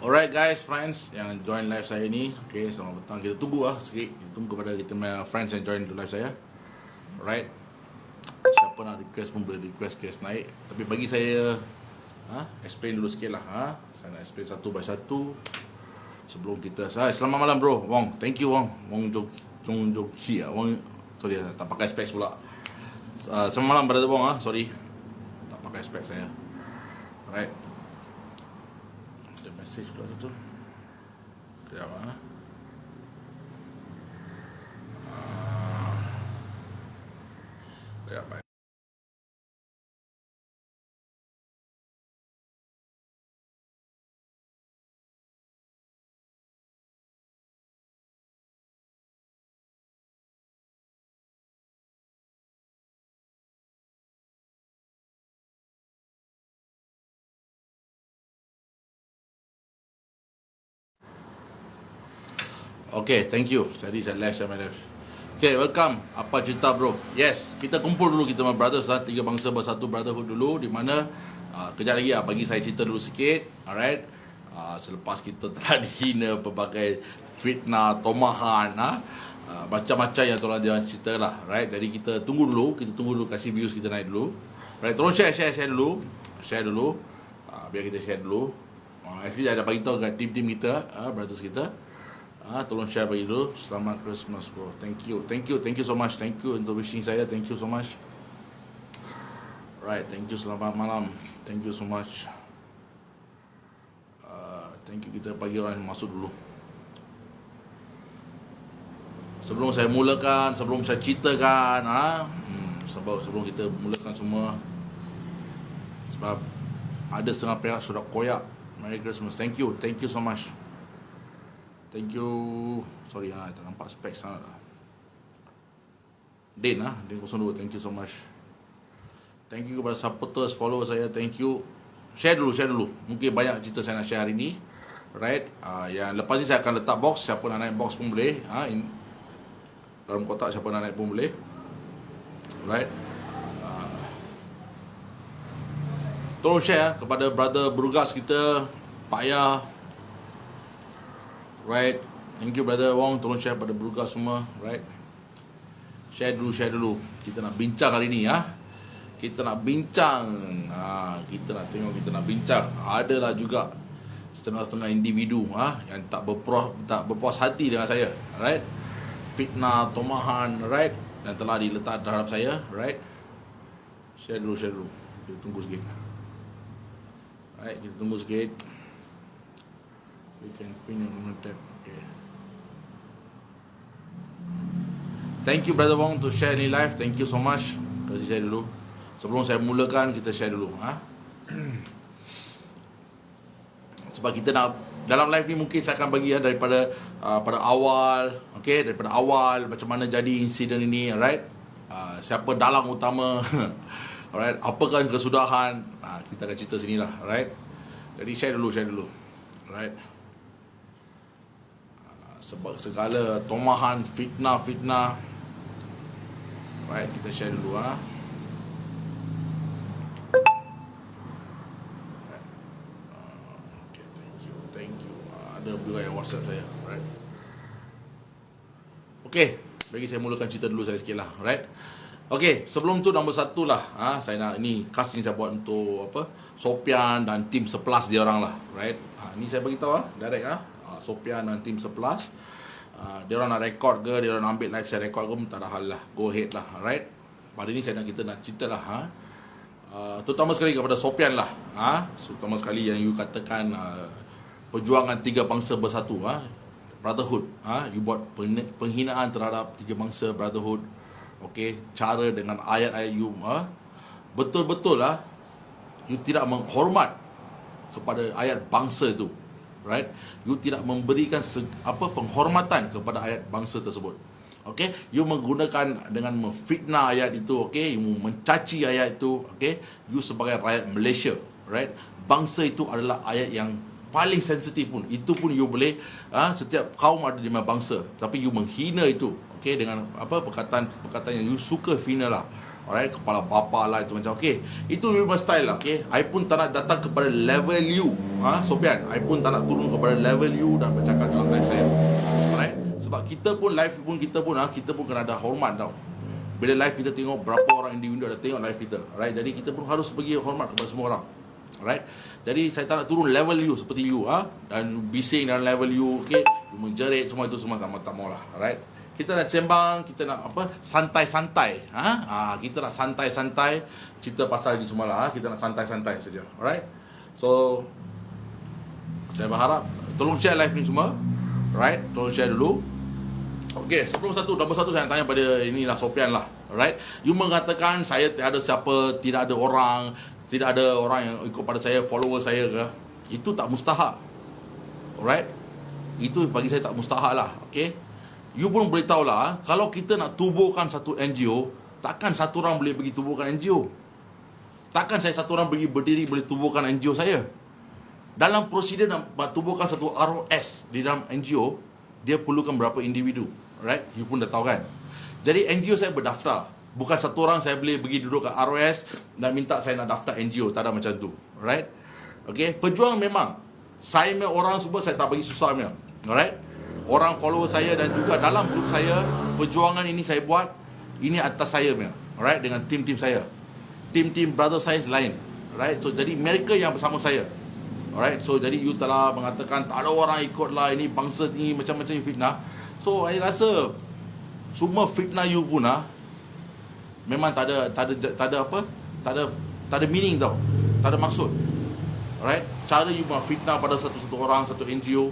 Alright guys, friends yang join live saya ni. Okay, selamat petang. Kita tunggu sikit. Kita tunggu kepada kita punya friends yang join live saya. Alright. Siapa nak request pun boleh request guest naik. Tapi bagi saya explain dulu sikit lah. Saya nak explain satu by satu sebelum kita. Selamat malam bro, Wong. Thank you Wong. Wong Joki. Wong, sorry tak pakai specs pula. Selamat malam brother Wong sorry. Tak pakai specs saya. Alright. Message pula tu. Kejap Kejap baik. Okay, thank you. Jadi saya live. Okay, welcome. Apa cerita bro? Yes, kita kumpul dulu kita sama brothers tiga bangsa bersatu brotherhood dulu. Di mana kejap lagi bagi saya cerita dulu sikit. Alright. Selepas kita telah dihina pelbagai fitnah, tomahan, macam-macam yang tolong dia cerita lah. Right. Jadi kita tunggu dulu kasih views kita naik dulu. Right, tolong share dulu. Biar kita share dulu. Actually ada bagi tahu kat tim kita, brothers kita. Tolong share bagi dulu. Selamat Christmas bro. Thank you so much. Thank you untuk wishing saya. Thank you so much. Right, thank you. Selamat malam. Thank you so much. Thank you. Kita bagi orang masuk dulu. Sebelum saya ceritakan, sebelum kita mulakan semua, sebab ada setengah pihak sudah koyak. Merry Christmas. Thank you so much. Thank you. Sorry tak nampak spek sangat lah. Din 02. Thank you so much. Thank you kepada supporters, followers saya. Thank you. Share dulu. Mungkin banyak cerita saya nak share hari ni. Right. Yang lepas ni saya akan letak box. Siapa nak naik box pun boleh. Dalam kotak siapa nak naik pun boleh. Right. Tolong share kepada brother Brugas kita, Pak Ya. Right. Thank you brother Wong. Tolong share pada Brugas semua. Right. Share dulu. Kita nak bincang hari ni Kita nak bincang. Kita nak bincang. Adalah juga setengah-setengah individu yang tak berpuas hati dengan saya. Right. Fitnah, tomahan, right, yang telah diletak terhadap saya. Right. Share dulu. Kita tunggu sikit. Right, kita tunggu sikit. We can pin and tab. Okay. Thank you brother Wong to share ni live. Thank you so much. Kasih share dulu. Sebelum saya mulakan, kita share dulu. Sebab kita nak dalam live ni mungkin saya akan bagi daripada pada awal, okay, daripada awal macam mana jadi insiden ini, alright. Siapa dalang utama, alright. Apakah kesudahan? Kita akan cerita sini lah, alright. Jadi share dulu, alright. Sebab segala tomahan, fitnah, right, kita share dulu okay, thank you. Ada juga yang WhatsApp saya, right. Okay, bagi saya mulakan cerita dulu saya sikit lah, right. Okay, sebelum tu nombor satu lah, saya nak, ini khas ni saya buat untuk Sofian dan tim 11 dia orang lah, right. Ni saya beritahu direct Sofian dan tim 11. Dia orang nak record ke, dia orang nak ambil live saya record ke, tak ada hal lah, go ahead lah, alright. Pada ni kita nak cerita lah, terutama sekali kepada Sofian lah, terutama sekali yang you katakan perjuangan tiga bangsa bersatu, brotherhood, you buat penghinaan terhadap tiga bangsa brotherhood. Okay, cara dengan ayat-ayat you betul-betul you tidak menghormat kepada ayat bangsa itu, right. You tidak memberikan penghormatan kepada ayat bangsa tersebut. Okay, you menggunakan dengan memfitnah ayat itu, okay, you mencaci ayat itu, okay. You sebagai rakyat Malaysia, right, bangsa itu adalah ayat yang paling sensitif pun, itu pun you boleh, setiap kaum ada lima bangsa, tapi you menghina itu, okey, dengan apa, perkataan yang you suka hina lah. Alright, kepala bapa lah, itu macam okey. Itu you style lah, okey. I pun tak nak datang kepada level you, Sofian. I pun tak nak turun kepada level you dan bercakap dalam live saya. Alright, sebab kita pun live pun kita pun kena ada hormat tau. Bila live kita tengok berapa orang individu ada tengok live kita. Alright, jadi kita pun harus bagi hormat kepada semua orang. Alright, jadi saya tak nak turun level you seperti you, dan bising dalam level you, okey. You menjerit semua itu semua tak mau lah. Alright, kita nak sembang, kita nak apa, santai-santai, kita nak santai-santai cerita pasal ni semua lah, kita nak santai-santai saja. Alright, so saya berharap tolong share live ni semua. Alright, tolong share dulu. Okey, sebelum nombor satu saya nak tanya pada inilah Sofian lah. Alright, you mengatakan saya tiada siapa, tidak ada orang yang ikut pada saya, follower saya ke? Itu tak mustahak. Alright, itu bagi saya tak mustahak lah. Okey, you pun boleh tahu lah, kalau kita nak tubuhkan satu NGO, takkan satu orang boleh pergi tubuhkan NGO. Takkan saya satu orang pergi berdiri boleh tubuhkan NGO saya. Dalam prosedur nak tubuhkan satu ROS di dalam NGO, dia perlukan berapa individu. Right? You pun dah tahu kan. Jadi NGO saya berdaftar. Bukan satu orang saya boleh pergi duduk kat ROS dan minta saya nak daftar NGO. Tak ada macam tu. Right? Okay, pejuang memang. Saya punya orang semua saya tak bagi susah punya. Alright? Orang follower saya dan juga dalam grup saya, perjuangan ini saya buat, ini atas saya punya. Alright? Dengan tim-tim saya. Tim-tim brother saya lain. Alright? So, jadi mereka yang bersama saya. Alright? So, jadi you telah mengatakan tak ada orang ikut lah, ini bangsa ni macam-macam fitnah. So, saya rasa semua fitnah you pun memang tak ada meaning tau. Tak ada maksud. Alright? Cara you fitnah pada satu orang, satu NGO,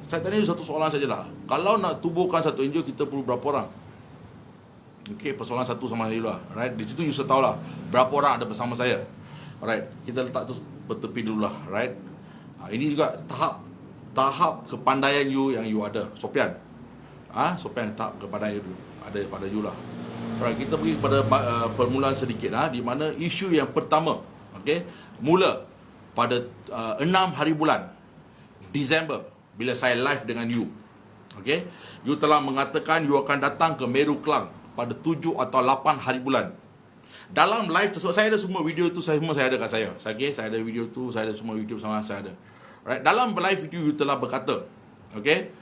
saya tanya you satu soalan sajalah. Kalau nak tubuhkan satu NGO, kita perlu berapa orang? Okey, persoalan satu sama you lah. Right? Di situ you tahu lah berapa orang ada bersama saya. Alright, kita letak tu bertepi dulu lah. Right? Ini juga tahap kepandaian you yang you ada, Sofian. Sofian, tahap kepandaian you ada pada you lah. Alright, kita pergi pada permulaan sedikit, di mana isu yang pertama, okey, mula pada 6 hari bulan Disember, bila saya live dengan you. Okay, you telah mengatakan you akan datang ke Meru Klang pada 7 atau 8 hari bulan. Dalam live tersebut, saya ada semua video tu, saya ada kat saya. Okay, saya ada video tu, saya ada semua video sama saya ada. Right, dalam live itu you telah berkata, okay,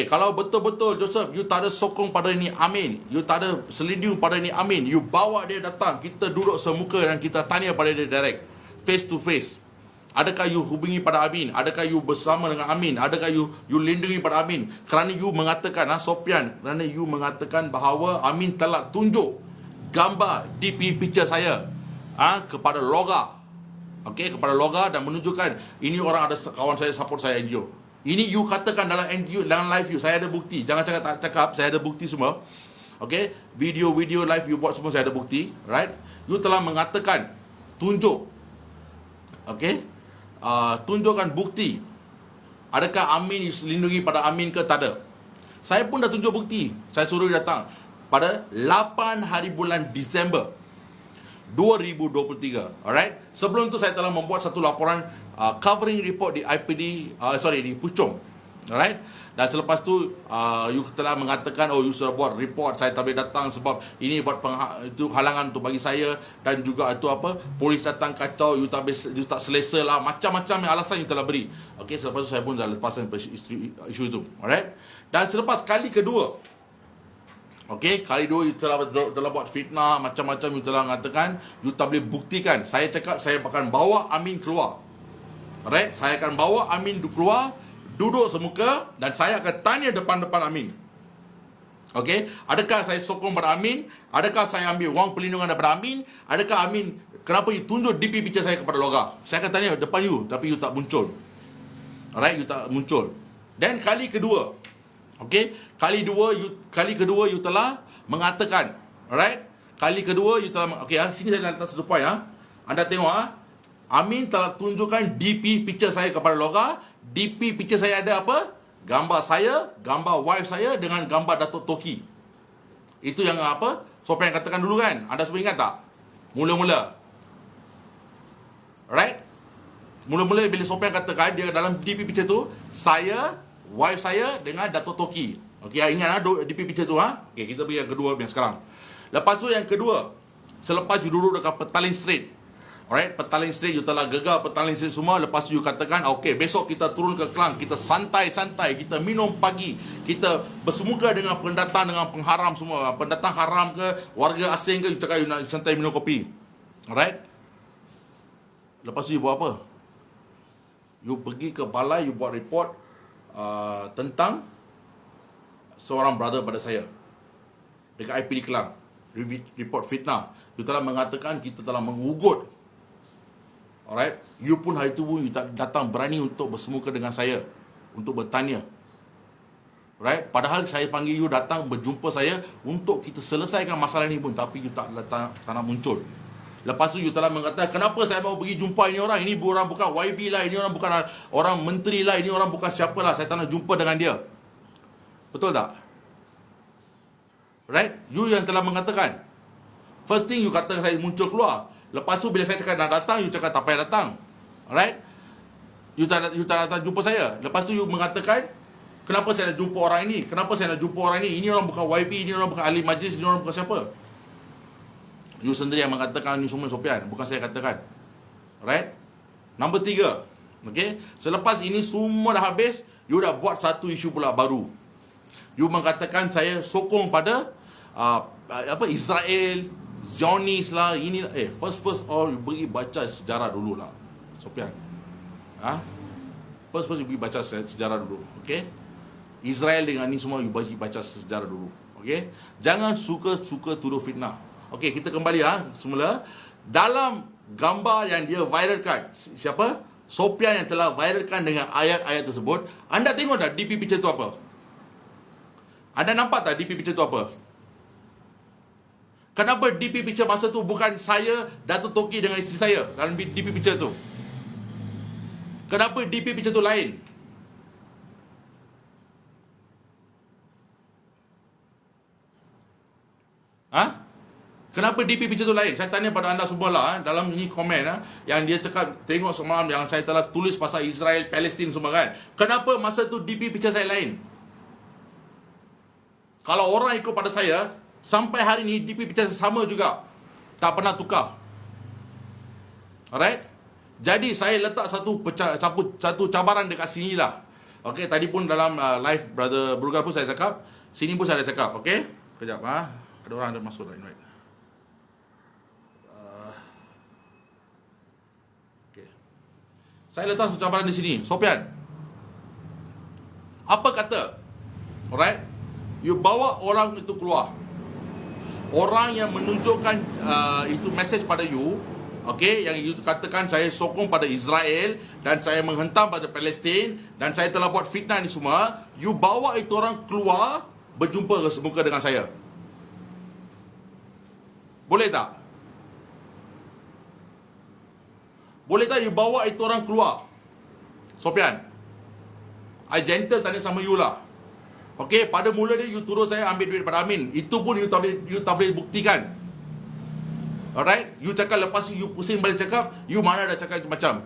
kalau betul-betul Joseph, you tak ada sokong pada ini, amin. You tak ada selindung pada ini, amin. You bawa dia datang, kita duduk semuka dan kita tanya pada dia direct, face to face. Adakah you hubungi pada Amin? Adakah you bersama dengan Amin? Adakah you lindungi pada Amin? Kerana you mengatakan, Sofian, kerana you mengatakan bahawa Amin telah tunjuk gambar DP picture saya kepada Loga. Okey, kepada Loga dan menunjukkan ini orang ada kawan saya support saya NGO. Ini you katakan dalam NGO, dalam live you, saya ada bukti. Jangan cakap saya ada bukti semua. Okey, video live you buat semua saya ada bukti, right? You telah mengatakan tunjuk. Okey? Tunjukkan bukti. Adakah Amin dilindungi pada Amin ke? Tak ada. Saya pun dah tunjuk bukti. Saya suruh dia datang pada 8 hari bulan Disember 2023. Alright. Sebelum itu saya telah membuat satu laporan covering report di IPD, di Puchong. Alright. Dan selepas tu you telah mengatakan, you sudah buat report, saya tak boleh datang sebab ini buat itu halangan untuk bagi saya, dan juga itu polis datang kacau, you tak selesa lah, macam-macam alasan you telah beri. Okey, selepas tu saya pun dah lepaskan isu itu. Alright. Dan selepas kali kedua, kali dua you telah buat fitnah, macam-macam you telah mengatakan, you tak boleh buktikan. Saya cakap saya akan bawa Amin keluar. Alright, saya akan bawa Amin keluar, duduk semuka, dan saya akan tanya depan-depan Amin. Okey, adakah saya sokong pada Amin? Adakah saya ambil wang perlindungan daripada Amin? Adakah Amin, kenapa you tunjuk DP picture saya kepada Loga? Saya akan tanya depan you, tapi you tak muncul. Alright, you tak muncul. Dan kali kedua, kali kedua you telah mengatakan, alright? Kali kedua you telah, sini saya letak satu point. Anda tengok, Amin telah tunjukkan DP picture saya kepada Loga. DP picture saya ada apa? Gambar saya, gambar wife saya dengan gambar Datuk Toki. Itu yang Sofian katakan dulu kan? Anda semua ingat tak? Mula-mula. Right? Mula-mula bila Sofian katakan dia dalam DP picture tu, saya, wife saya dengan Dato' Toki. Okey, ingat DP picture tu Okey, kita pergi yang kedua yang sekarang. Lepas tu yang kedua, selepas you duduk dekat Petaling Street. Alright, Petaling Street, you telah gegar Petaling Street semua. Lepas tu you katakan, okey, besok kita turun ke Klang, kita santai-santai, kita minum pagi, kita bersemuka dengan pendatang, dengan pengharam semua. Pendatang haram ke, warga asing ke, you cakap you nak santai minum kopi. Alright. Lepas tu you buat apa? You pergi ke balai, you buat report tentang seorang brother pada saya dekat IPD Kelang. Report fitnah. You telah mengatakan kita telah mengugut. Alright, you pun hari tu you tak datang berani untuk bersemuka dengan saya, untuk bertanya. Right, padahal saya panggil you datang berjumpa saya untuk kita selesaikan masalah ni pun, tapi you tak nak muncul. Lepas tu you telah mengatakan, kenapa saya mau pergi jumpa ini orang? Ini orang bukan YB lah, ini orang bukan orang menteri lah, ini orang bukan siapa lah, saya tak nak jumpa dengan dia. Betul tak? Right, you yang telah mengatakan. First thing you kata saya muncul keluar. Lepas tu bila saya cakap nak datang, you cakap tak payah datang. Alright? You tak datang jumpa saya. Lepas tu you mengatakan, kenapa saya nak jumpa orang ini? Kenapa saya nak jumpa orang ini? Ini orang bukan YP, ini orang bukan ahli majlis, ini orang bukan siapa. You sendiri yang mengatakan ni semua Sofian, bukan saya katakan. Alright? Nombor 3. Okay? Selepas ini semua dah habis, you dah buat satu isu pula baru. You mengatakan saya sokong pada Israel, Zionis lah, ini first all you pergi baca sejarah dulu lah, Sofian. First you pergi baca sejarah dulu, okey? Israel dengan ni semua you pergi baca sejarah dulu, okey? Jangan suka tuduh fitnah. Okey, kita kembali semula dalam gambar yang dia viralkan. Siapa? Sofian yang telah viralkan dengan ayat-ayat tersebut. Anda tengok tak DP picture tu apa? Anda nampak tak DP picture tu apa? Kenapa DP picture masa tu bukan saya, Dato' Toki dengan isteri saya dalam DP picture tu? Kenapa DP picture tu lain? Kenapa DP picture tu lain? Saya tanya pada anda semua lah, dalam ini komen yang dia cakap, tengok semalam yang saya telah tulis pasal Israel, Palestin semua kan. Kenapa masa tu DP picture saya lain? Kalau orang ikut pada saya, sampai hari ni DP picture sama juga, tak pernah tukar. Alright. Jadi saya letak satu cabaran dekat sini lah. Okey, tadi pun dalam live Brother Burga pun saya cakap, sini pun saya ada cakap. Okey, kejap ada orang ada masuk dah, invite. Okey. Saya letak satu cabaran di sini. Sofian, apa kata? Alright. You bawa orang itu keluar. Orang yang menunjukkan itu message pada you, okey, yang you katakan saya sokong pada Israel dan saya menghentam pada Palestin dan saya telah buat fitnah ni semua, you bawa itu orang keluar berjumpa semuka dengan saya. Boleh tak? Boleh tak you bawa itu orang keluar? Sofian, I gentle tanya sama you lah. Okey, pada mula dia you tuduh saya ambil duit pada Amin. Itu pun you tak boleh buktikan. Alright? You cakap lepas you pusing balik cakap, you mana dah cakap macam.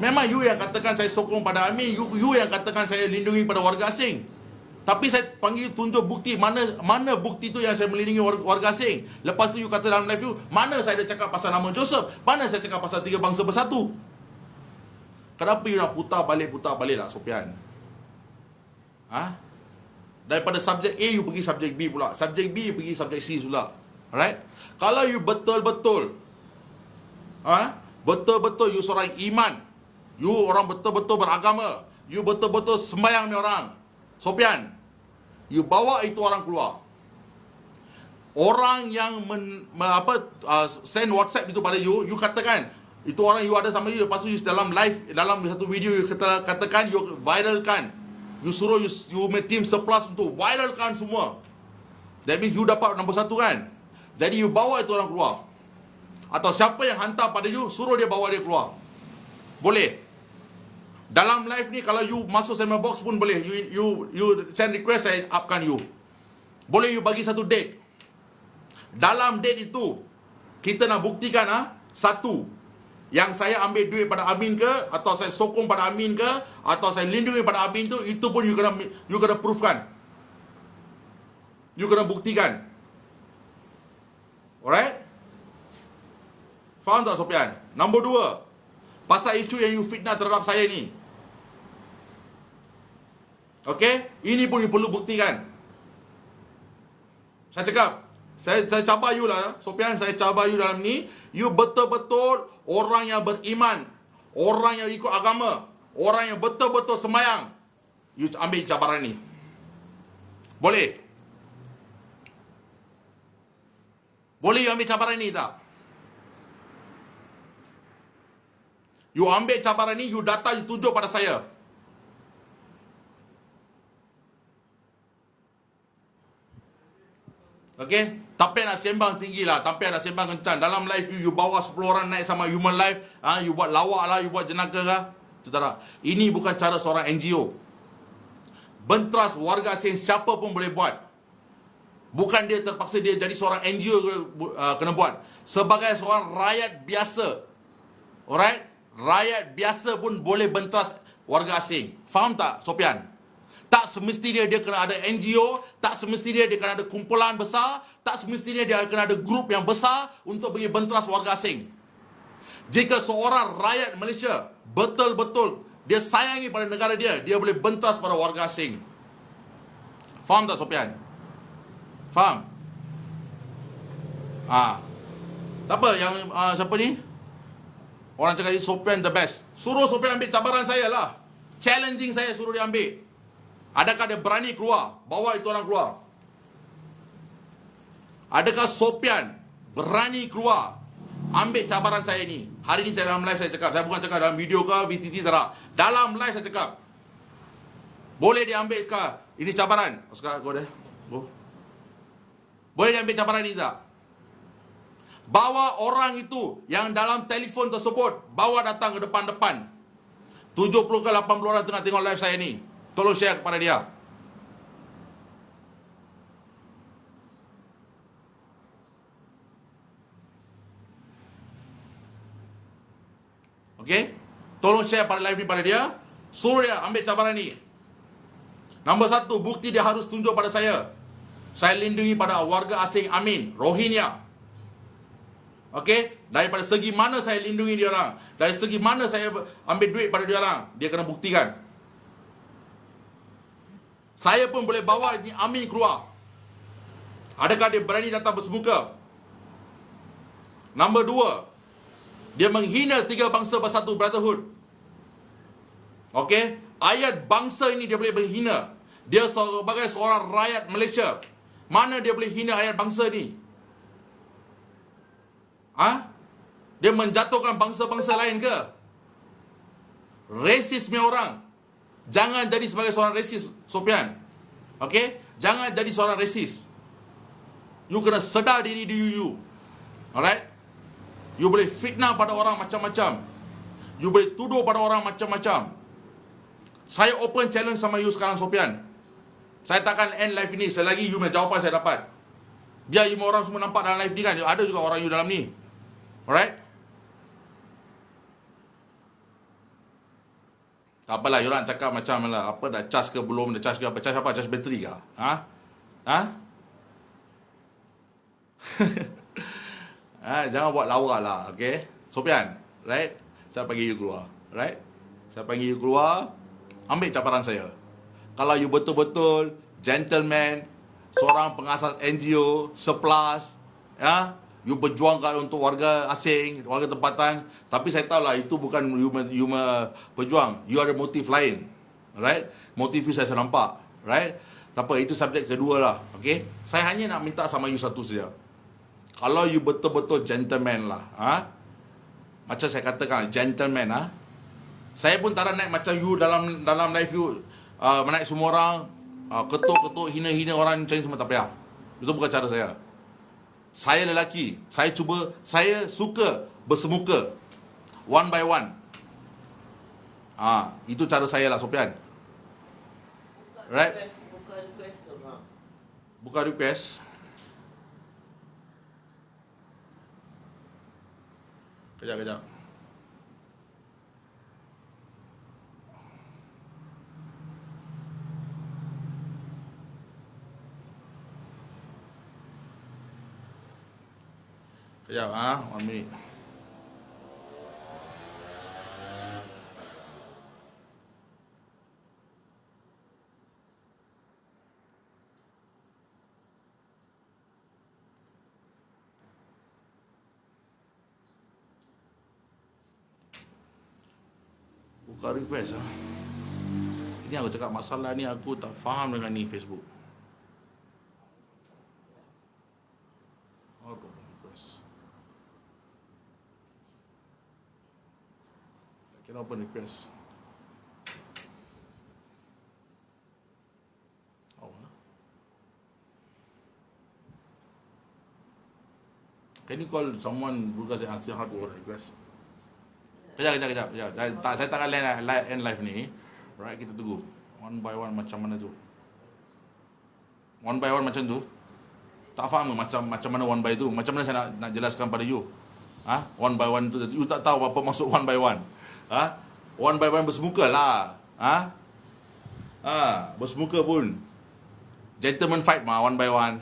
Memang you yang katakan saya sokong pada Amin, you yang katakan saya lindungi pada warga asing. Tapi saya panggil tunjuk bukti, mana bukti tu yang saya melindungi warga asing. Lepas tu you kata dalam live you, mana saya dah cakap pasal nama Joseph? Mana saya cakap pasal 3 bangsa bersatu? Kenapa you nak putar balik lah, Sofian? Daripada subjek A you pergi subjek B pula, subjek B you pergi subjek C pula. Alright? Kalau you betul-betul betul-betul you seorang iman, you orang betul-betul beragama, you betul-betul sembahyang ni orang, Sofian, you bawa itu orang keluar. Orang yang send WhatsApp itu pada you katakan itu orang you ada sama you, lepas tu you dalam live, dalam satu video you katakan, you viralkan. You suruh you make team surplus untuk viralkan semua. That means you dapat nombor 1 kan. Jadi you bawa itu orang keluar. Atau siapa yang hantar pada you, suruh dia bawa dia keluar. Boleh. Dalam live ni kalau you masuk sama box pun boleh. You send request, saya upkan you. Boleh you bagi satu date. Dalam date itu kita nak buktikan satu, Yang saya ambil duit pada Amin ke, atau saya sokong pada Amin ke, atau saya lindungi pada Amin tu, itu pun you kena proofkan. You kena buktikan. Alright? Faham tak Sofian? Nombor 2, pasal isu yang you fitnah terhadap saya ni. Okay? Ini pun you perlu buktikan. Saya cakap, saya cabar you lah Sofian, saya cabar you dalam ni. You betul-betul orang yang beriman, orang yang ikut agama, orang yang betul-betul sembahyang. You ambil cabaran ni. Boleh? Boleh you ambil cabaran ni tak? You ambil cabaran ni, you datang, you tunjuk pada saya. Okay? Tapi nak sembang tinggi lah, tapi nak sembang kencang. Dalam live you bawa 10 orang naik sama human live, you buat lawak lah, you buat jenaka lah. Saudara, ini bukan cara seorang NGO. Bentras warga asing siapa pun boleh buat. Bukan dia terpaksa dia jadi seorang NGO kena buat. Sebagai seorang rakyat biasa, alright, rakyat biasa pun boleh bentras warga asing. Faham tak Sofian? Tak semestinya dia kena ada NGO, tak semestinya dia kena ada kumpulan besar, tak semestinya dia kena ada grup yang besar untuk pergi bentras warga asing. Jika seorang rakyat Malaysia betul-betul dia sayangi pada negara dia, dia boleh bentras pada warga asing. Faham tak Sofian? Faham? Tak apa yang siapa ni? Orang cakap Sofian the best. Suruh Sofian ambil cabaran saya lah. Challenging saya, suruh dia ambil. Adakah dia berani keluar? Bawa itu orang keluar. Adakah Sofian berani keluar ambil cabaran saya ni? Hari ni saya dalam live saya cakap. Saya bukan cakap dalam video ke VTT tak. Dalam live saya cakap. Boleh dia ambil ke ini cabaran? Sekarang go deh. Go. Boleh dia ambil cabaran ni tak? Bawa orang itu yang dalam telefon tersebut, bawa datang ke depan-depan. 70 ke 80 orang tengah tengok live saya ni. Tolong share kepada dia. Okey? Tolong share pada live ni pada dia. Suruh dia ambil cabaran ni. Nombor 1, bukti dia harus tunjuk pada saya. Saya lindungi pada warga asing Amin, Rohingya. Okey? Daripada segi mana saya lindungi dia orang, dari segi mana saya ambil duit pada dia orang, dia kena buktikan. Saya pun boleh bawa Amin keluar. Adakah dia berani datang bersemuka? Nombor 2, dia menghina 3 bangsa bersatu, brotherhood. Okey? Ayat bangsa ini dia boleh menghina. Dia sebagai seorang rakyat Malaysia, mana dia boleh hina ayat bangsa ni? Dia menjatuhkan bangsa-bangsa lain ke? Rasisme orang. Jangan jadi sebagai seorang rasis, Sofian. Okey? Jangan jadi seorang rasis. You kena sedar diri you. Alright? You boleh fitnah pada orang macam-macam. You boleh tuduh pada orang macam-macam. Saya open challenge sama you sekarang, Sofian. Saya takkan end live ini selagi you punya jawapan saya dapat. Biar you orang semua nampak dalam live ni kan, ada juga orang you dalam ni. Alright? Tak apalah, you orang cakap macam lah, apa dah charge ke belum, dah charge ke apa, charge apa, charge bateri ke? Jangan buat lawak lah, okay? Sofian, right? Saya panggil you keluar, right? Saya panggil you keluar, ambil cabaran saya. Kalau you betul-betul gentleman, seorang pengasas NGO, sepelas, you berjuangkan untuk warga asing, warga tempatan. Tapi saya tahu lah, itu bukan you berjuang. You ada motif lain, right? Motif you saya nampak, right? Tak apa, itu subjek kedua lah, okay? Saya hanya nak minta sama you satu saja. Kalau you betul-betul gentleman lah, macam saya katakan, gentleman, saya pun tak ada naik macam you dalam live you, menaik semua orang, ketuk-ketuk, hina-hina orang macam ni semua, tak payah. Itu bukan cara saya. Saya lelaki, saya suka bersemuka, one by one. Itu cara saya lah, Sofian. Right? Bukan request. Kejap. Kejap 1 minit. Buka request Ini aku cakap masalah ni aku tak faham dengan ni Facebook. How to request? I cannot open request. Can you call someone because I ask you how to open request? Kejap. Saya tak akan end live ni. Right, kita tunggu. One by one macam mana tu? One by one macam tu? Tak faham macam mana one by tu? Macam mana saya nak jelaskan pada you? One by one tu, you tak tahu apa maksud one by one? One by one bersemuka lah. Bersemuka pun. Gentleman fight mah one by one.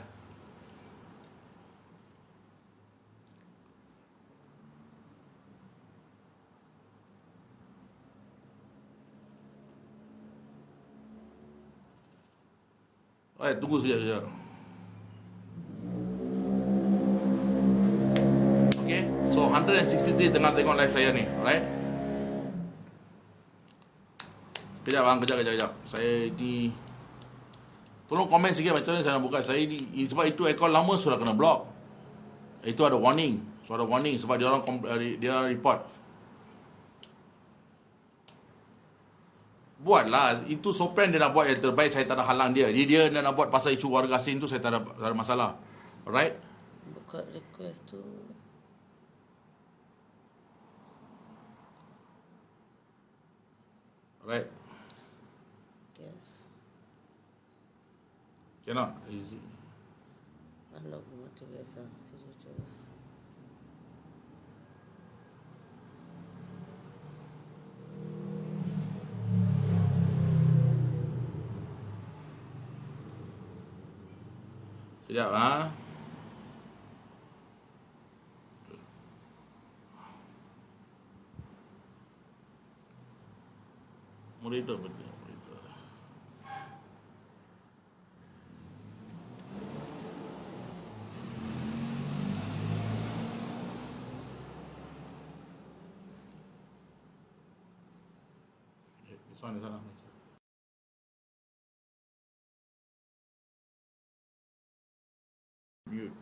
Tunggu sekejap. Okay, so 163 tengah tengok live saya ni, alright? Kejap. Saya ni tolong komen sikit macam mana saya nak buka. Saya ni sebab itu akaun lama sudah kena block. Itu ada warning. Sebab dia report. Buatlah, itu Sopian dia nak buat yang terbaik, saya tak ada halang dia. Dia nak buat pasal isu warga asing tu, saya tak ada masalah. Alright? Buka request tu. Alright? Yes. Cannot? Easy. Unlock macam biasa. Serius. Kejap Monitor. This one is on. Mute,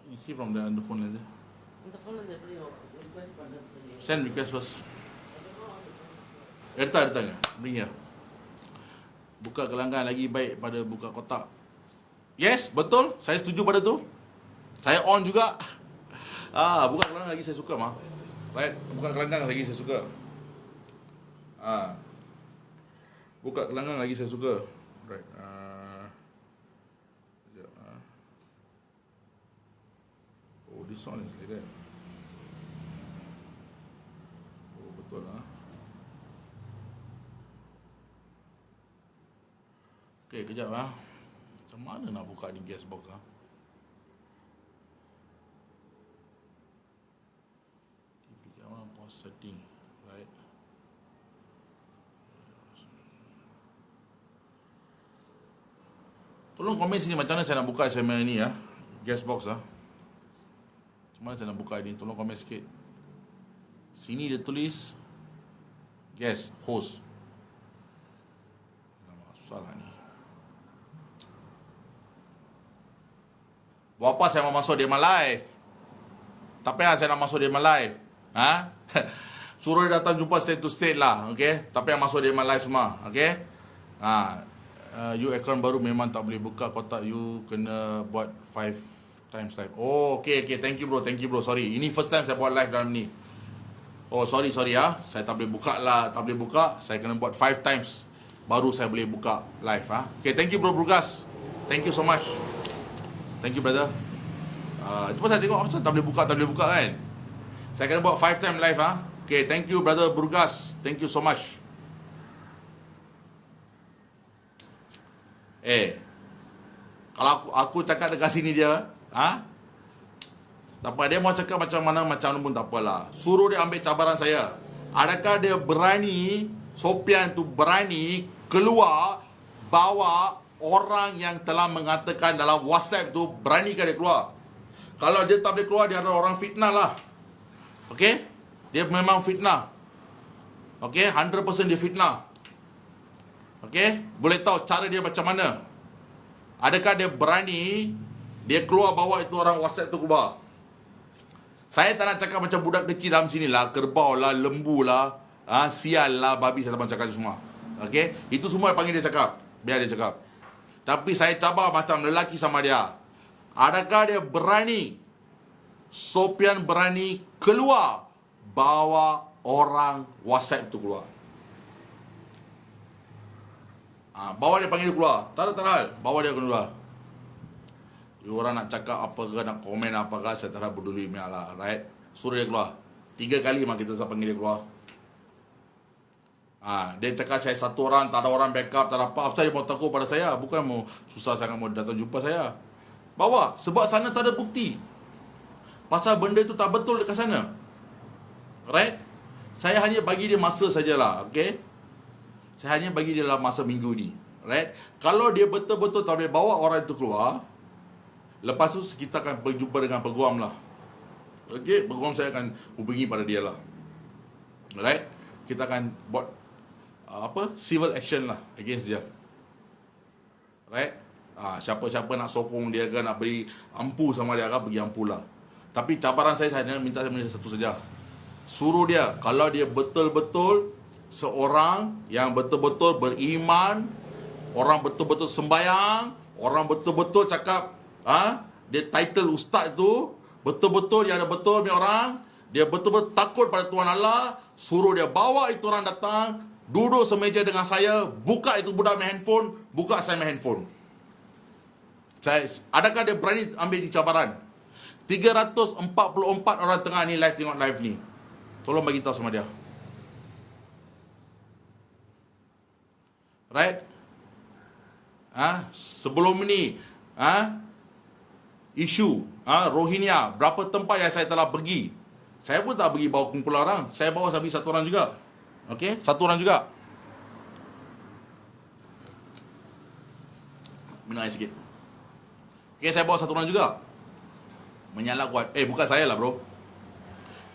you see from the phone later. The phone ada request pada tu. Send request first. Erta bring here. Buka gelanggang lagi baik pada buka kotak. Yes, betul. Saya setuju pada tu. Saya on juga. Buka gelanggang lagi saya suka mah. Right, buka gelanggang lagi saya suka. Buka gelanggang lagi saya suka. Right. Oh, this one is like that. Oh, betul Okay, kejap Macam mana nak buka ni guest box Pause setting. Right. Tolong komen sini macam mana saya nak buka segmen ni guest box Macam mana saya nak buka ni? Tolong komen sikit. Sini dia tulis guest host. Susah lah ni. Buat apa saya mau masuk Dema Live? Tak payah saya nak masuk Dema Live. Suruh dia datang jumpa state to state lah. Okay? Tak payah masuk Dema Live semua. Okay? You akaun baru memang tak boleh buka kotak. You kena buat 5 times live. Oh, okay. Thank you bro. Sorry. Ini first time saya buat live dalam ni. Oh, sorry Saya tak boleh buka lah. Saya kena buat 5 times. Baru saya boleh buka live Okay, thank you bro Brugas. Thank you so much. Thank you brother. Itu pasal tengok apa tak boleh buka kan. Saya kena buat 5 time live ah. Okay, thank you brother Burgas. Thank you so much. Kalau aku cakap dekat sini dia, tak apa, dia mau cakap macam mana macam pun tak apalah. Suruh dia ambil cabaran saya. Adakah dia berani, Sofian tu berani keluar bawa orang yang telah mengatakan dalam WhatsApp tu, beranikah dia keluar? Kalau dia tak boleh keluar, dia adalah orang fitnah lah. Okey? Dia memang fitnah. Okey? 100% dia fitnah. Okey? Boleh tahu cara dia macam mana? Adakah dia berani dia keluar bawa itu orang WhatsApp tu keluar? Saya tak nak cakap macam budak kecil dalam sini lah, kerbau lah, lembu lah, sial lah, babi, saya tak nak cakap itu semua. Okey? Itu semua panggil dia cakap. Biar dia cakap. Tapi saya cabar macam lelaki sama dia. Adakah dia berani, Sofian berani keluar bawa orang WhatsApp tu keluar? Bawa dia, panggil dia keluar. Tak ada. Bawa dia keluar. You orang nak cakap apa ke, nak komen apa ke, saya tak peduli lah, right? Suruh dia keluar. 3 kali memang kita panggil dia keluar. Dia cakap saya satu orang, tak ada orang backup, tak ada apa. Apa dia mau takut pada saya? Bukan mau susah sangat mau datang jumpa saya. Bawa. Sebab sana tak ada bukti. Pasal benda itu tak betul dekat sana. Right? Saya hanya bagi dia masa sajalah. Okay? Saya hanya bagi dia dalam masa minggu ni. Right? Kalau dia betul-betul tak boleh bawa orang itu keluar, lepas tu kita akan berjumpa dengan peguam lah. Okay? Peguam saya akan hubungi pada dia lah. Right? Kita akan buat civil action lah against dia. Right? Siapa-siapa nak sokong dia ke, nak beri ampu sama dia ke, pergi ampu lah. Tapi cabaran saya hanya minta satu saja. Suruh dia, kalau dia betul-betul seorang yang betul-betul beriman, orang betul-betul sembayang, orang betul-betul cakap, dia title ustaz tu, betul-betul dia ada betul ni orang, dia betul-betul takut pada Tuhan Allah, suruh dia bawa itu orang datang, duduk semeja dengan saya, buka itu budak main handphone, buka saya main handphone. Adakah dia berani ambil di cabaran? 344 orang tengah ni tengok live ni. Tolong bagi tahu sama dia. Right? Sebelum ni, isu Rohingya, berapa tempat yang saya telah pergi. Saya pun tak pergi bawa kumpulan orang. Saya bawa habis satu orang juga. Okey, satu orang juga. Minum air sikit. Okey, saya bawa satu orang juga. Menyalak kuat. Bukan saya lah bro.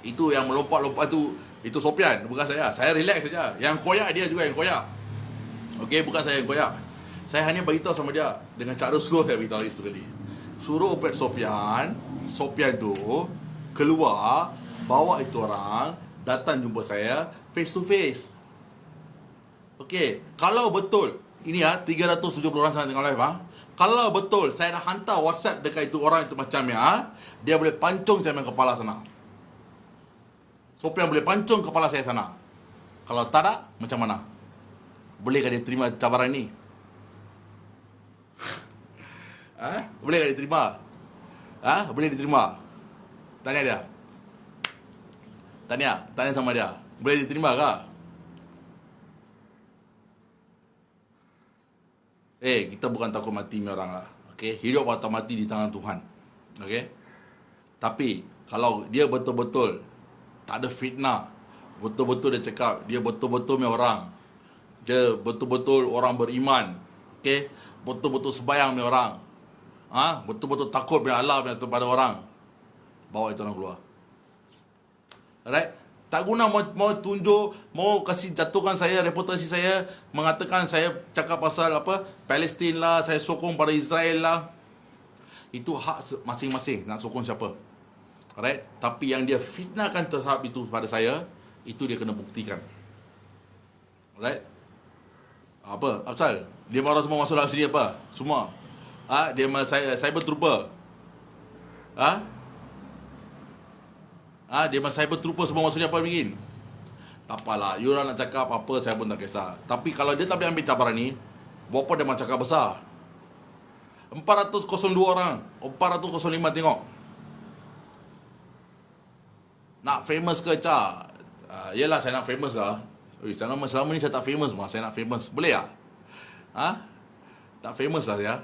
Itu yang melompat-lompat tu, itu Sofian, bukan saya. Saya relax saja. Yang koyak dia juga yang koyak. Okey, bukan saya yang koyak. Saya hanya beritahu sama dia dengan cara slow, saya beritahu sekali. Suruh Opet Sofian tu keluar, bawa itu orang datang jumpa saya face to face. Okey, kalau betul ini 370 orang sana tengok live kalau betul saya dah hantar WhatsApp dekat itu orang itu macam dia boleh pancung saya dengan kepala sana. Sofian boleh pancung kepala saya sana. Kalau tak ada, macam mana? Bolehkah dia terima cabaran ni? Bolehkah dia terima? Boleh diterima? Tanya dia. Tanya sama dia. Boleh diterima ke? Kita bukan takut mati ni orang lah. Okay? Hidup atau mati di tangan Tuhan. Okay? Tapi, kalau dia betul-betul tak ada fitnah, betul-betul dia cakap, dia betul-betul ni orang, dia betul-betul orang beriman, okay? Betul-betul sembayang ni orang, betul-betul takut pada Allah pada orang, bawa itu orang keluar. Alright? Tak guna mau tunjuk, mau kasih jatuhkan saya, reputasi saya, mengatakan saya cakap pasal Palestin lah, saya sokong pada Israel lah. Itu hak masing-masing nak sokong siapa. Alright? Tapi yang dia fitnahkan terhadap itu pada saya, itu dia kena buktikan. Alright? Apa? Apasal? Dia marah semua masuk dalam sini apa? Semua. Dia cyber trooper. Dia cyber trooper semua masuk ni apa bikin? Tak apalah. You orang nak cakap apa, saya pun tak kisah. Tapi kalau dia tak boleh ambil cabaran ni, berapa dia macam cakap besar? 402 orang. 405 tengok. Nak famous ke, Cak? Yelah, saya nak famous lah. Selama ni saya tak famous, saya nak famous. Boleh tak? Nak famous lah ya.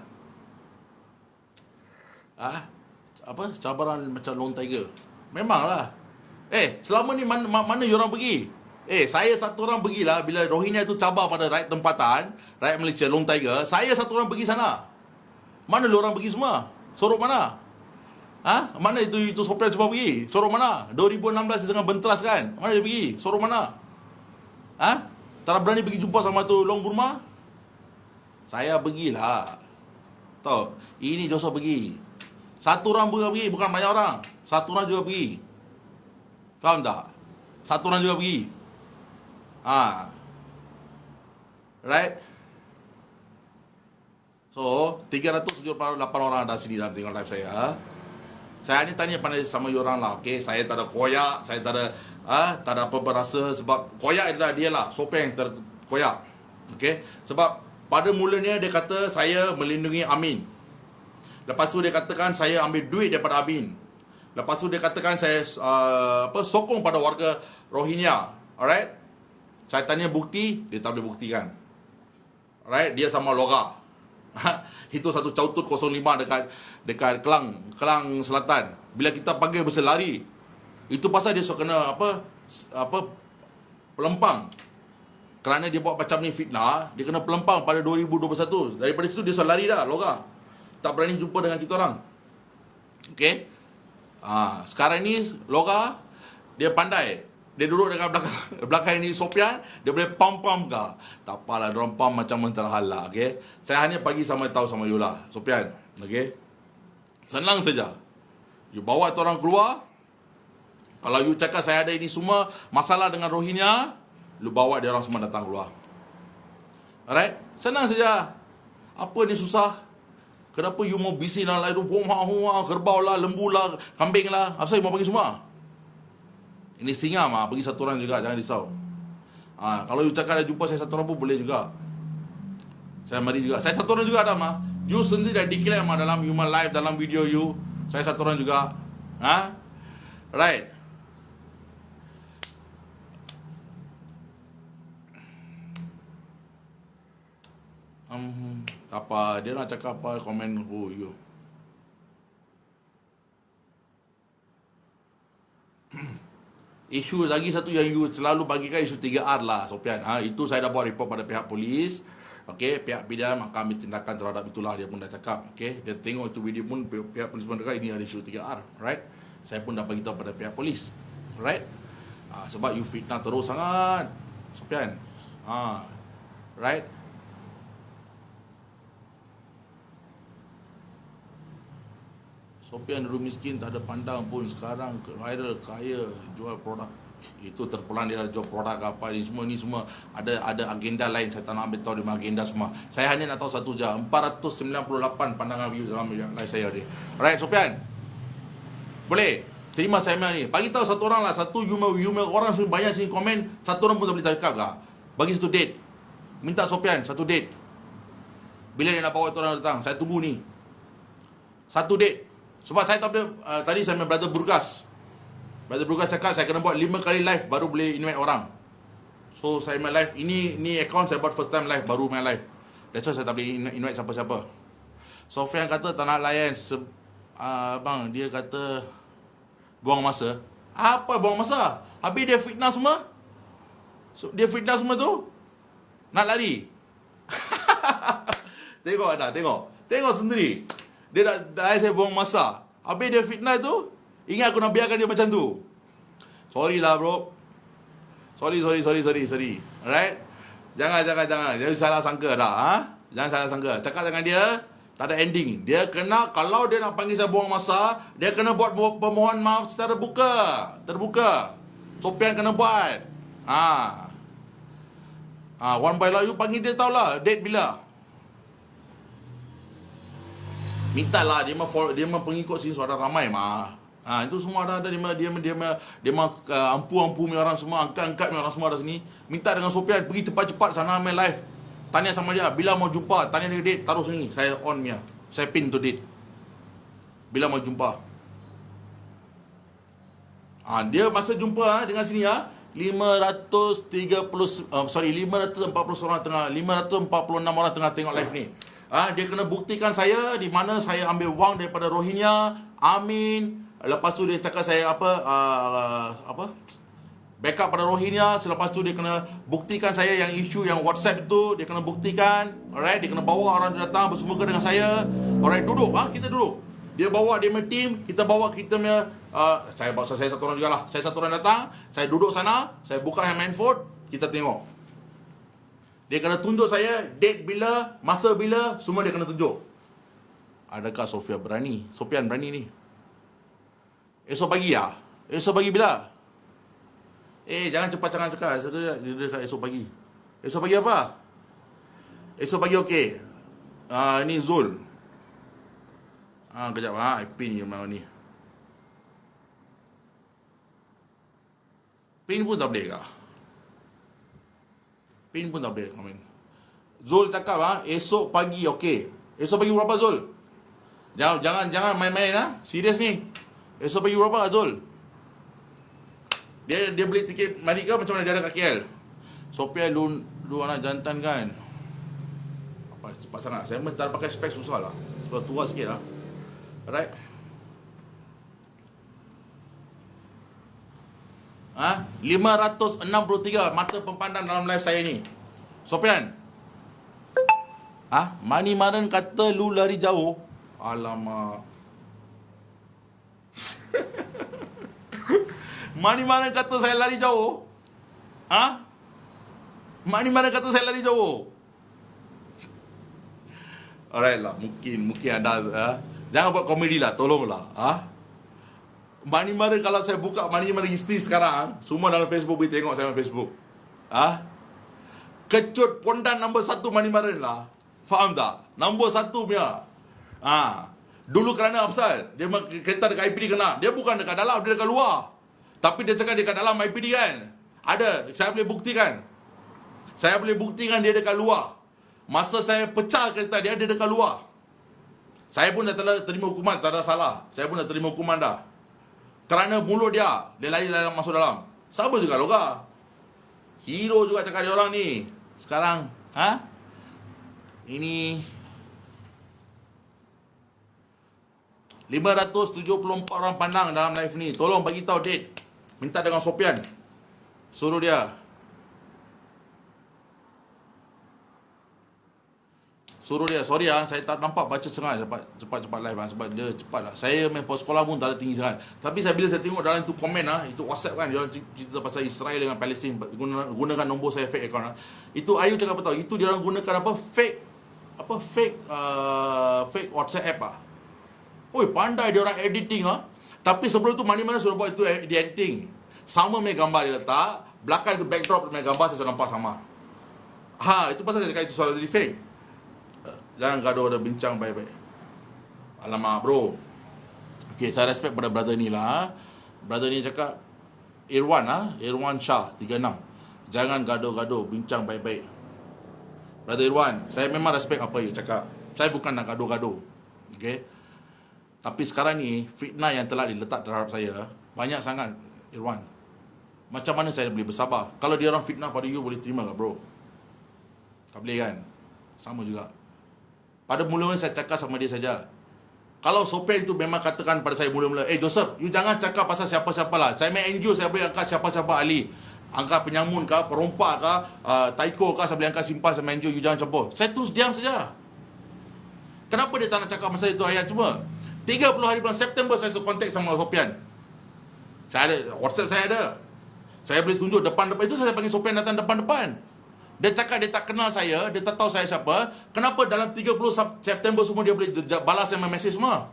Apa? Cabaran macam Lone Tiger. Memanglah. Selama ni mana you orang pergi? Saya satu orang pergilah. Bila Rohingya tu cabar pada rakyat tempatan, rakyat Malaysia, Lone Tiger, saya satu orang pergi sana. Mana lu orang pergi semua? Sorok mana? Mana itu Sopian semua pergi? Sorok mana? 2016 dia tengah bentras kan? Mana dia pergi? Sorok mana? Tak berani pergi jumpa sama tu Long Burma? Saya pergilah. Tahu? Ini Joshua pergi. Satu orang juga pergi, bukan banyak orang. Satu orang juga pergi. Faham tak? Satu orang juga pergi. Right? So, 378 orang ada sini dalam tengok live saya. Saya ni tanya pandai sama you orang lah, okay? Saya tak ada koyak, saya tak ada apa berasa sebab koyak adalah dia lah, Sopian yang terkoyak. Okay? Sebab pada mulanya dia kata saya melindungi Amin. Lepas tu dia katakan saya ambil duit daripada Amin. Lepas tu dia katakan saya sokong pada warga Rohingya. Alright? Saya tanya bukti, dia tak boleh buktikan. Alright? Dia sama loga. Itu satu cautut 05 dekat Kelang Selatan. Bila kita panggil mesti lari. Itu pasal dia kena pelempang. Kerana dia buat macam ni fitnah, dia kena pelempang pada 2021. Daripada situ dia lari dah, loga. Tak berani jumpa dengan kita orang. Okay? Sekarang ni loga, dia pandai. Dia duduk dekat belakang ini Sopian, dia boleh pam-pam ke. Tak apalah, diorang pam macam mentera halak, okay? Saya hanya bagi tahu sama you lah, Sopian, okay? Senang saja. You bawa tu orang keluar. Kalau you cakap saya ada ini semua masalah dengan Rohingya, you bawa dia orang semua datang keluar. Alright? Senang saja. Apa ni susah? Kenapa you mau bising dalam lain tu? Kerbau lah, lembu lah, kambing lah. Apa saya mau bagi semua? Ini singa pergi satu orang juga, jangan risau. Kalau you cakap dah jumpa saya satu orang pun boleh juga. Saya mari juga. Saya satu orang juga ada You sendiri dah declare dalam human life, dalam video you. Saya satu orang juga. Right. Apa dia nak cakap apa, komen you. Isu lagi satu yang you selalu bagikan, isu 3R lah, Sopian. Itu saya dah buat report pada pihak polis. Okey, pihak bidang maka ambil tindakan terhadap itulah, dia pun dah cakap. Okey, dia tengok itu video pun pihak polis pun dekat ini ada isu 3R, right? Saya pun dah bagi tahu pada pihak polis. Right? Sebab you fitnah terus sangat, Sopian. Right? Sopian dulu miskin, tak ada pandang pun. Sekarang viral, kaya, jual produk. Itu terpulang dia jual produk apa. Ni semua ada agenda lain. Saya tak nak ambil tahu dia agenda semua. Saya hanya nak tahu satu je. 498 pandangan view dalam live saya ni. Alright, Sopian? Boleh? Terima saya ni. Bagi tahu satu orang lah. Satu you orang semua banyak sini komen. Satu orang pun tak boleh cakap ke? Bagi satu date. Minta Sopian satu date. Bila dia nak bawa tu orang datang? Saya tunggu ni. Satu date. Sebab saya tak boleh, tadi saya main Brother Burgas cakap saya kena buat 5 kali live baru boleh invite orang. So saya main live, ini account saya buat first time live, baru main live. That's why saya tak boleh invite siapa-siapa. Sofian kata tak nak layan. Bang, dia kata buang masa. Apa buang masa? Habis dia fitnah semua. Dia fitnah semua tu nak lari. Tengok sendiri. Dia dah saya buang masa. Habis dia fitnah tu, ingat aku nak biarkan dia macam tu. Sorry lah bro. Sorry. Alright? Jangan salah sangka dah. Jangan salah sangka. Cakap dengan dia, tak ada ending. Dia kena, kalau dia nak panggil saya buang masa, dia kena buat permohonan maaf secara terbuka. Sopian kena buat. One by law, you panggil dia tahulah date bila. Mintalah dia mah pengikut sini suara ramai itu semua ada dia ampu punya orang semua, angkat punya orang semua ada sini. Minta dengan Sopian pergi cepat-cepat sana main live. Tanya sama dia bila mau jumpa, tanya dia date, taruh sini. Saya on dia. Saya pin tu date. Bila mau jumpa. Dia masa jumpa dengan sini 540 orang tengah 546 orang tengah tengok live ni. Dia kena buktikan saya di mana saya ambil wang daripada Rohingya, Amin. Lepas tu dia cakap saya backup pada Rohingya. Selepas tu dia kena buktikan saya yang isu yang WhatsApp itu, dia kena buktikan. Alright, dia kena bawa orang datang bersemuka dengan saya. Alright, duduk, kita duduk. Dia bawa dia punya team, kita bawa kita punya saya satu orang jugalah. Saya satu orang datang, saya duduk sana, saya buka handphone, kita tengok. Dia kena tunjuk saya date bila, masa bila, semua dia kena tunjuk. Adakah Sofian berani ni? Esok pagi Esok pagi bila? Jangan cepat cakap. Dia cakap esok pagi. Esok pagi apa? Esok pagi okey. Ini Zul. Kejap pin je mana ni. Pin pun tak boleh kah? Pin pun tak boleh komen. Zul cakap esok pagi okey. Esok pagi berapa Zul? Jangan main-main serius ni. Esok pagi berapa Zul? Dia beli tiket Amerika macam mana dia ada kat KL. Sophia lu anak jantan kan. Apa cepat sangat. Saya mentar pakai spek susah lah. Sudah tua sikit lah. Alright. 563 mata pempandang dalam live saya ni. Sofian. Mani Maran kata lu lari jauh. Alamak. Mani Maran kata saya lari jauh. Mani Maran kata saya lari jauh. Alright lah, mungkin anda jangan buat komedi lah, tolonglah. Mani Maran, kalau saya buka Mani Maran history sekarang, semua dalam Facebook boleh tengok saya dalam Facebook. Kecut pondan nombor 1 Mani Maran lah. Faham tak? Nombor 1 punya. Dulu kerana apa pasal? Dia kereta dekat IPD kena. Dia bukan dekat dalam, dia dekat luar. Tapi dia cakap dekat dalam IPD kan. Ada, saya boleh buktikan. Dia dekat luar. Masa saya pecah kereta dia dekat luar. Saya pun dah terima hukuman, tak ada salah. Saya pun dah terima hukuman dah. Kerana mulut dia lari masuk dalam. Sama juga loga. Hero juga cakap dia orang ni. Sekarang, ini 574 orang pandang dalam live ni. Tolong bagi tahu date. Minta dengan Sofian. Suruh dia. Sorry saya tak nampak baca sangat cepat live sebab dia cepat lah. Saya main pos sekolah pun tak ada tinggi sangat. Tapi bila saya tengok dalam itu komen itu WhatsApp kan, dia orang cerita pasal Israel dengan Palestin, gunakan nombor saya fake account. Itu Ayu cakap apa tahu? Itu dia orang gunakan fake WhatsApp app pandai dia orang editing Tapi sebelum tu mana-mana sudah buat itu editing. Sama main gambar dia letak, belakang itu backdrop main gambar saya sudah nampak sama. Itu pasal saya cakap itu soal jadi fake. Jangan gaduh, ada bincang baik-baik. Alamak bro. Okay, saya respect pada brother ni lah. Brother ni cakap Irwan Shah 36. Jangan gaduh-gaduh, bincang baik-baik. Brother Irwan, saya memang respect apa you cakap. Saya bukan nak gaduh-gaduh. Okay. Tapi sekarang ni fitnah yang telah diletak terhadap saya banyak sangat Irwan. Macam mana saya boleh bersabar? Kalau dia orang fitnah pada you, boleh terima ke bro? Tak boleh kan? Sama juga. Pada mula-mula saya cakap sama dia saja. Kalau Sofian itu memang katakan pada saya mula-mula, Joseph, you jangan cakap pasal siapa-siapa lah. Saya main NGO, saya boleh angkat siapa-siapa ahli. Angkat penyamun kah, perompak kah, taiko kah, saya boleh angkat simpan sama NGO, you jangan campur. Saya terus diam saja. Kenapa dia tak nak cakap pasal itu ayat cuma? 30 hari bulan September saya kontak sama Sofian. Saya ada, WhatsApp saya ada. Saya boleh tunjuk depan-depan. Itu saya panggil Sofian datang depan-depan. Dia cakap dia tak kenal saya, dia tak tahu saya siapa. Kenapa dalam 30 September semua dia boleh balas saya mesej semua?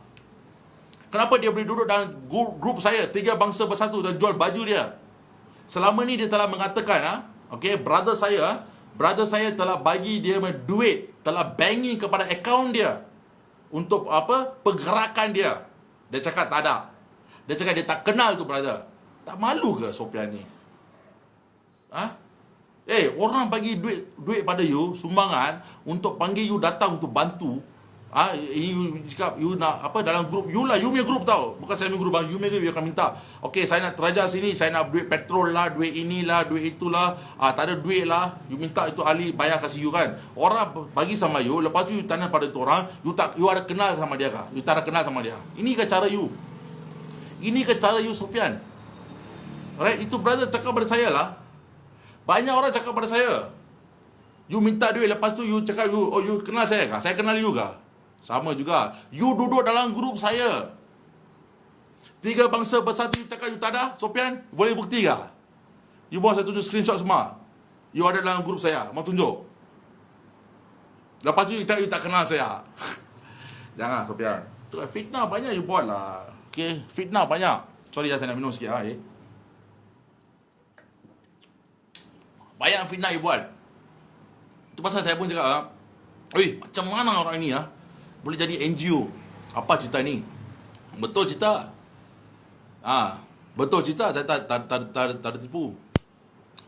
Kenapa dia boleh duduk dalam grup saya, 3 bangsa bersatu, dan jual baju dia? Selama ni dia telah mengatakan, brother saya telah bagi dia duit, telah banking kepada akaun dia untuk pergerakan dia. Dia cakap tak ada. Dia cakap dia tak kenal tu brother. Tak malu ke Sofian ni? Orang bagi duit pada you, sumbangan, untuk panggil you datang untuk bantu. You cakap you nak apa dalam grup you lah, you punya grup tau, bukan saya punya grup bang, you punya grup you akan minta, okey saya nak terajar sini, saya nak duit petrol lah, duit inilah, duit itulah, tak ada duit lah, you minta itu ahli bayar kasih you kan, orang bagi sama you, lepas tu you tanya pada tu orang, you ada kenal sama dia kah, you tak ada kenal sama dia, ini ke cara you, ini ke cara you Sofian, right? Itu brother cakap pada saya lah, banyak orang cakap pada saya, you minta duit, lepas tu you cakap you kenal saya kah, saya kenal you kah? Sama juga, you duduk dalam grup saya, 3 bangsa bersatu, you cakap you tak ada, Sofian, boleh bukti kah? You bawa saya tunjuk screenshot semua, you ada dalam grup saya, mau tunjuk, lepas tu you cakap you tak kenal saya. Jangan Sofian, tu fitnah banyak you buat lah, okay, fitnah banyak. Sorry saya nak minum sikit banyak fitnah you buat. Itu pasal saya pun cakap, macam mana orang ini boleh jadi NGO? Apa cerita ni? Betul cerita. Betul cerita, saya tak tipu.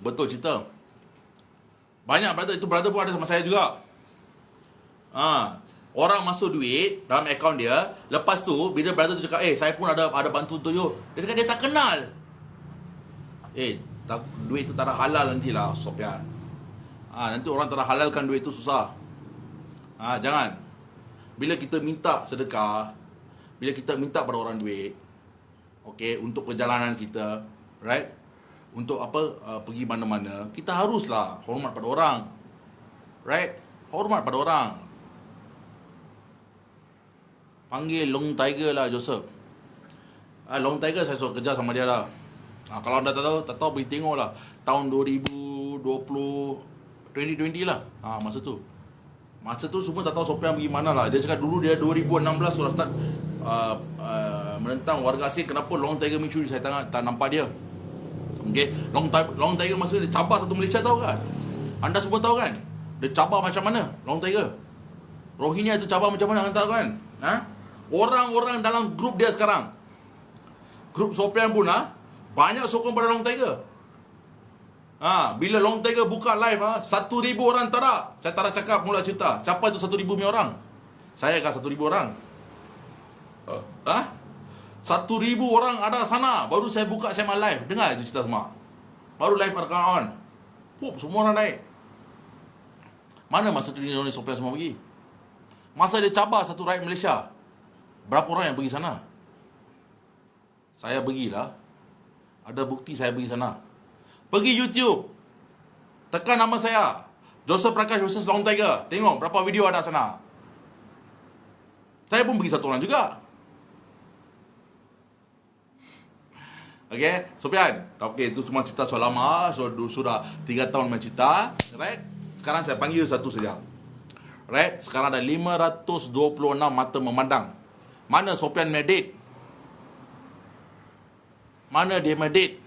Betul cerita. Banyak brother, itu brother pun ada sama saya juga. Orang masuk duit dalam akaun dia, lepas tu bila brother tu cakap, saya pun ada bantu untuk you, dia cakap dia tak kenal. Duit tu tak ada halal nantilah Sofian. Nanti orang tak ada halalkan duit tu susah. Jangan. Bila kita minta sedekah, bila kita minta pada orang duit, okey, untuk perjalanan kita, right? Untuk pergi mana-mana, kita haruslah hormat pada orang. Right? Hormat pada orang. Panggil Long Tiger lah Joseph. Long Tiger saya suruh kerja sama dia lah. Kalau anda tak tahu boleh tengok lah. Tahun 2020 lah. Masa tu semua tak tahu Sofian pergi mana lah. Dia cakap dulu dia 2016 sudah start menentang warga asing. Kenapa Long Tiger mencuri, saya tak nampak dia. Okay, Long Tiger masa dia cabar satu Malaysia, tahu kan? Anda semua tahu kan? Dia cabar macam mana Long Tiger? Rohingya itu cabar macam mana, anda tahu kan? Orang-orang dalam grup dia sekarang, grup Sofian pun banyak sokong pada Long Tiger. Bila Long Tiger buka live 1,000 orang tak ada. Saya tak ada cakap mula cerita. Siapa itu 1,000 punya orang? Saya kah 1,000 orang? 1,000 orang ada sana. Baru saya buka sema live. Dengar je cerita semua. Baru live akan on. Semua orang naik. Mana masa tu ni Sofian semua pergi? Masa dia cabar satu rakyat Malaysia, berapa orang yang pergi sana? Saya pergilah. Ada bukti saya pergi sana. Pergi YouTube, tekan nama saya, Joseph Prakash versus Long Tiger. Tengok berapa video ada sana. Saya pun pergi satu orang juga. Okay, Sofian. Okay, itu semua cerita soal lama. Sudah 3 tahun main cerita. Right? Sekarang saya panggil satu saja. Right? Sekarang ada 526 mata memandang. Mana Sofian medit? Mana dia medit?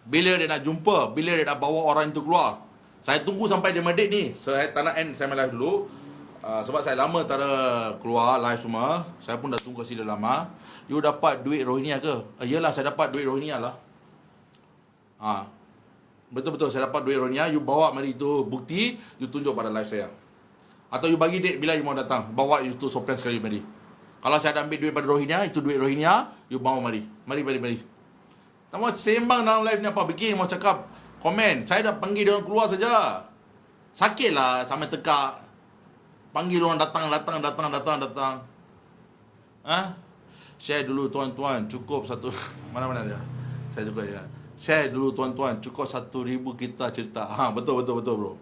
Bila dia nak jumpa, bila dia nak bawa orang itu keluar. Saya tunggu sampai dia medit ni. Saya tak nak end saya live dulu. Sebab saya lama tak ada keluar live semua. Saya pun dah tunggu sini lama. You dapat duit Rohingya ke? Yelah, saya dapat duit Rohingya lah. Betul-betul saya dapat duit Rohingya. You bawa mari itu bukti, you tunjuk pada live saya. Atau you bagi date bila you mau datang. Bawa you tu Sofian sekali mari. Kalau saya ada ambil duit pada Rohingya, itu duit Rohingya, you bawa mari. Mari. Tak mau sembang dalam live ni apa. Bikin mau cakap komen. Saya dah panggil dia orang keluar saja. Sakit lah sampai tekak. Panggil orang datang. Share dulu tuan-tuan. Cukup satu. Mana-mana dia. Saya juga ya. Share dulu tuan-tuan. Cukup 1,000 kita cerita. Betul bro.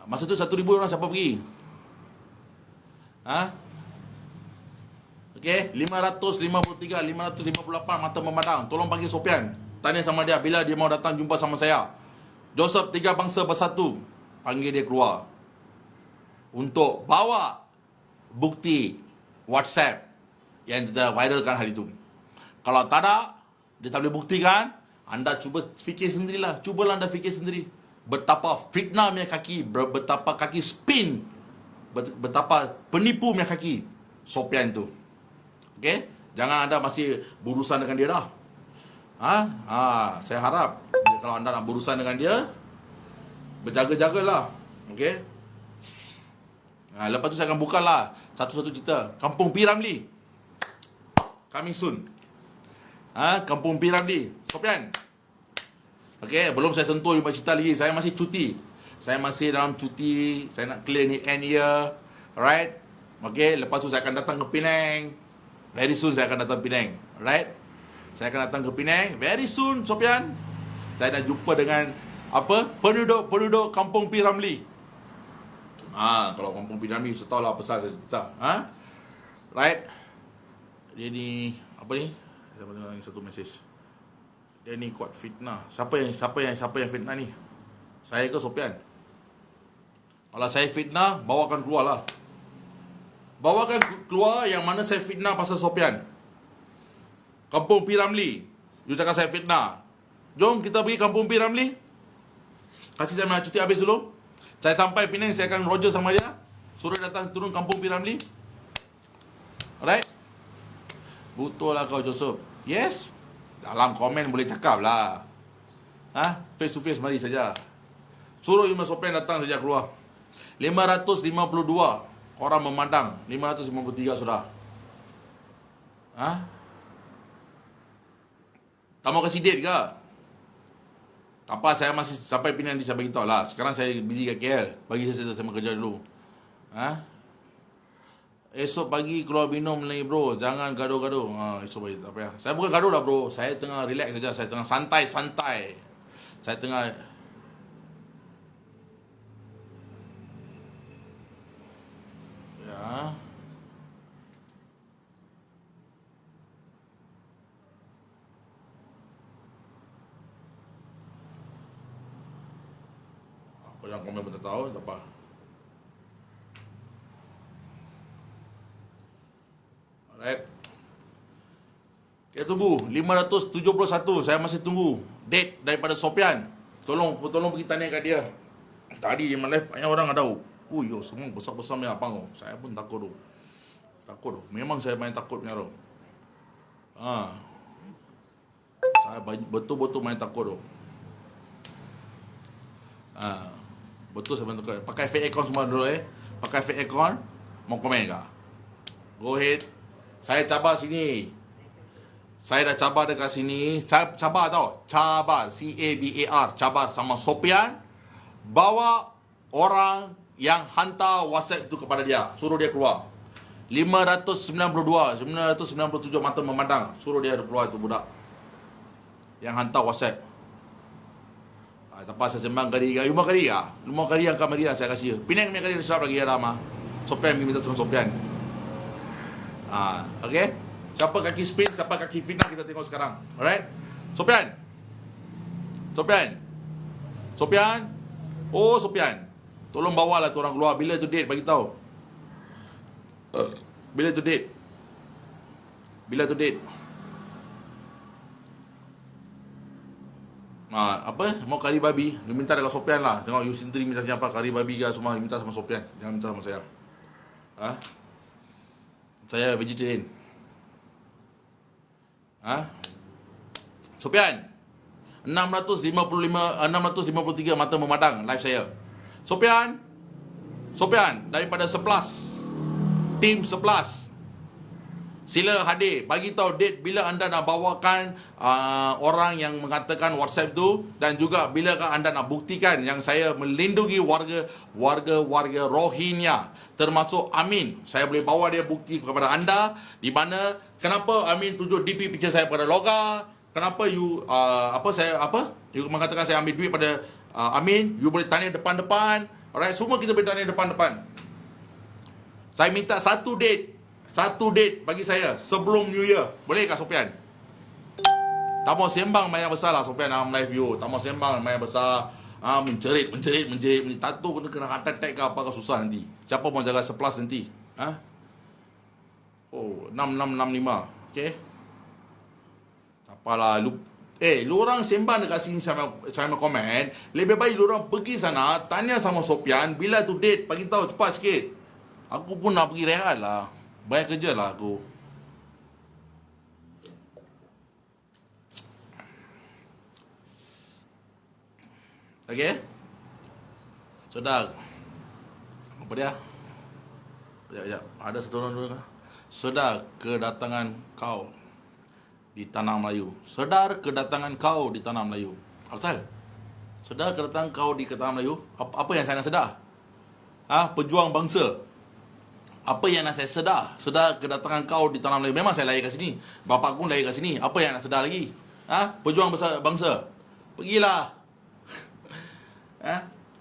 Masa tu 1,000 orang siapa pergi? Okay, 553, 558 mata memandang. Tolong panggil Sofian. Tanya sama dia bila dia mau datang jumpa sama saya. Joseph 3 bangsa bersatu. Panggil dia keluar. Untuk bawa bukti WhatsApp yang kita viralkan hari itu. Kalau tak ada, dia tak boleh buktikan. Anda cuba fikir sendirilah. Cubalah anda fikir sendiri. Betapa fitnah punya kaki. Betapa kaki spin. Betapa penipu punya kaki Sofian tu. Okay? Jangan anda masih berurusan dengan dia dah. Saya harap kalau anda nak berurusan dengan dia, berjaga-jagalah. Okey. Lepas tu saya akan buka lah satu-satu cerita. Kampung P. Ramlee. Coming soon. Kampung P. Ramlee. Sofian. Okey, belum saya sentuh 5 cerita lagi. Saya masih cuti. Saya masih dalam cuti. Saya nak clear ni end year. Alright. Okey, lepas tu saya akan datang ke Penang. Very soon saya akan datang Penang. Alright. Saya akan datang ke Penang. Very soon, Sofian. Saya nak jumpa dengan penduduk Kampung P. Ramlee. Kalau Kampung P. Ramlee, saya tahu lah pasal saya cerita. Right. Dia ni, apa ni? Saya tengok satu mesej. Dia ni kuat fitnah. Siapa yang fitnah ni? Saya ke Sofian? Kalau saya fitnah, bawakan keluar lah. Bawakan keluar yang mana saya fitnah pasal Sofian. Kampung P. Ramlee. You cakap saya fitnah. Jom kita pergi Kampung P. Ramlee. Kasih saya cuti habis dulu. Saya sampai Penang, saya akan roger sama dia. Suruh datang turun Kampung P. Ramlee. Alright. Betul lah kau, Joseph. Yes. Dalam komen boleh cakap lah. Face to face mari saja. Suruh Imam Sofian datang saja keluar. 552 orang memandang. 553 sudah. Tak mau kasih date ke? Tak apa, saya masih sampai Penang nanti saya beritahu lah. Sekarang saya busy kat KL. Bagi saya kerja dulu. Esok pagi keluar minum lagi bro. Jangan gaduh-gaduh. Esok pagi tak payah. Saya bukan gaduh lah bro. Saya tengah relax saja. Saya tengah santai-santai. Saya tengah... Ya. Dalam komen pun tak tahu tak apa. Alright. Kita tunggu 571. Saya masih tunggu date daripada Sofian. Tolong pergi tanya kat dia. Tadi di live banyak orang ada. Semua besar-besar punya abang. Saya pun takut tu. Memang saya main takut punya tu. Saya betul-betul main takut tu. Betul saya bantu. Pakai fake account semua dulu Pakai fake account. Mau komen ke? Go ahead. Saya cabar sini. Saya dah cabar dekat sini. Saya cabar tau. Cabar. C-A-B-A-R. Cabar sama Sofian. Bawa orang yang hantar WhatsApp tu kepada dia. Suruh dia keluar. 592, 997 mata memandang. Suruh dia keluar tu budak yang hantar WhatsApp. Tak apa, saya sembang kali 5 kali lah. 5 kali yang kamera dia saya kasih. Penang punya kali dia lagi ada mah. Sofian minta sama Sofian. Okay. Siapa kaki spin, siapa kaki fitnah kita tengok sekarang. Alright. Sofian. Oh Sofian. Tolong bawalah tu orang keluar. Bila tu date bagi tahu. Bila tu date? Mau kari babi, dia minta dekat Sofian lah. Tengok you sendiri minta siapa, kari babi ke semua minta sama Sofian. Jangan minta sama saya. Saya vegetarian. Sofian. 653 mata memandang live saya. Sofian daripada 11 tim 11. Sila hadir, bagi tahu date bila anda nak bawakan orang yang mengatakan WhatsApp tu, dan juga bilakah anda nak buktikan yang saya melindungi warga Rohingya termasuk Amin. Saya boleh bawa dia bukti kepada anda di mana kenapa Amin tunjuk DP picture saya pada Loga, kenapa you you mengatakan saya ambil duit pada Amin. You boleh tanya depan-depan. Alright, semua kita boleh tanya depan-depan. Saya minta satu date bagi saya sebelum New Year. Boleh tak Sofian? Tak mau sembang banyak besar lah Sofian dalam live you. Tak mau sembang banyak besar. Menjerit. Tato kena heart attack ke apa ke susah nanti. Siapa mau jaga sepelas nanti? 6665. Okay. Tak apalah. Lu orang sembang dekat sini sama komen. Lebih baik lu orang pergi sana, tanya sama Sofian bila tu date, bagi tahu cepat sikit. Aku pun nak pergi rehat lah. Banyak kerja lah aku. Okay. Sedar. Apa dia? Sekejap. Ada satu orang dulu. Sedar kedatangan kau di tanah Melayu. Sedar kedatangan kau di tanah Melayu. Apa? Sedar kedatangan kau di tanah Melayu. Apa yang saya nak sedar? Pejuang bangsa. Apa yang nak saya sedar? Sedar kedatangan kau di tanah Melayu. Memang saya lahir kat sini. Bapak pun lahir kat sini. Apa yang nak sedar lagi? Pejuang bangsa. Pergilah.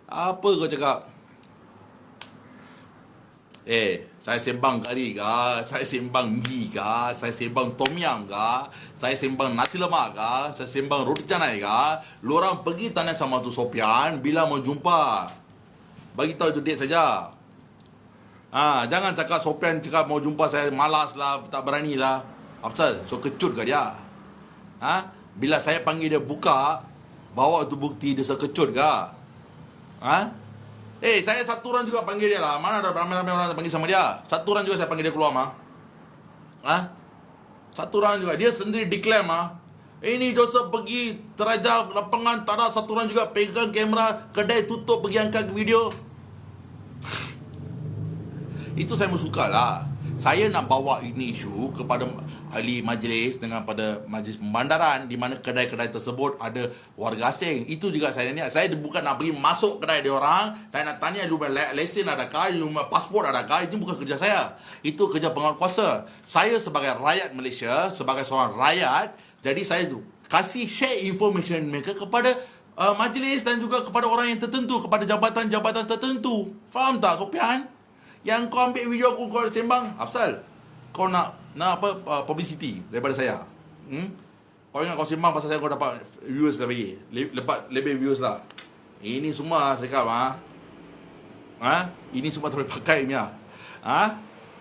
Apa kau cakap? Saya sembang kari ke? Saya sembang mi ke? Saya sembang tom yum ke? Saya sembang nasi lemak ke? Saya sembang roti canai ke? Lu orang pergi tanya sama tu Sopian bila mau jumpa. Bagi tahu itu date saja. Jangan cakap Sopian cakap mau jumpa saya malas lah, tak berani lah. Apa so kecut ke dia? Bila saya panggil dia buka, bawa tu bukti dia sekecut ke? Saya satu orang juga panggil dia lah. Mana ada ramai-ramai orang panggil sama dia. Satu orang juga saya panggil dia keluar mah. Satu orang juga. Dia sendiri declare mah. Ini Joseph pergi teraja lapangan, tak ada satu orang juga pegang kamera, kedai tutup pergi angkat video. Itu saya suka lah. Saya nak bawa ini isu kepada ahli majlis dengan pada majlis pembandaran di mana kedai-kedai tersebut ada warga asing. Itu juga saya niat. Saya bukan nak pergi masuk kedai dia orang dan nak tanya lu lesen adakah, lu pasport adakah. Itu bukan kerja saya. Itu kerja pengawal kuasa. Saya sebagai rakyat Malaysia, sebagai seorang rakyat, jadi saya kasih share information mereka kepada majlis dan juga kepada orang yang tertentu, kepada jabatan-jabatan tertentu. Faham tak Sopian? Yang kau ambil video aku, kau sembang, Afsal, kau nak publicity daripada saya. Kau ingat kau sembang pasal saya, kau dapat views ke bagi? Lebih views lah. Ini semua saya cakap ini semua terboleh pakai punya.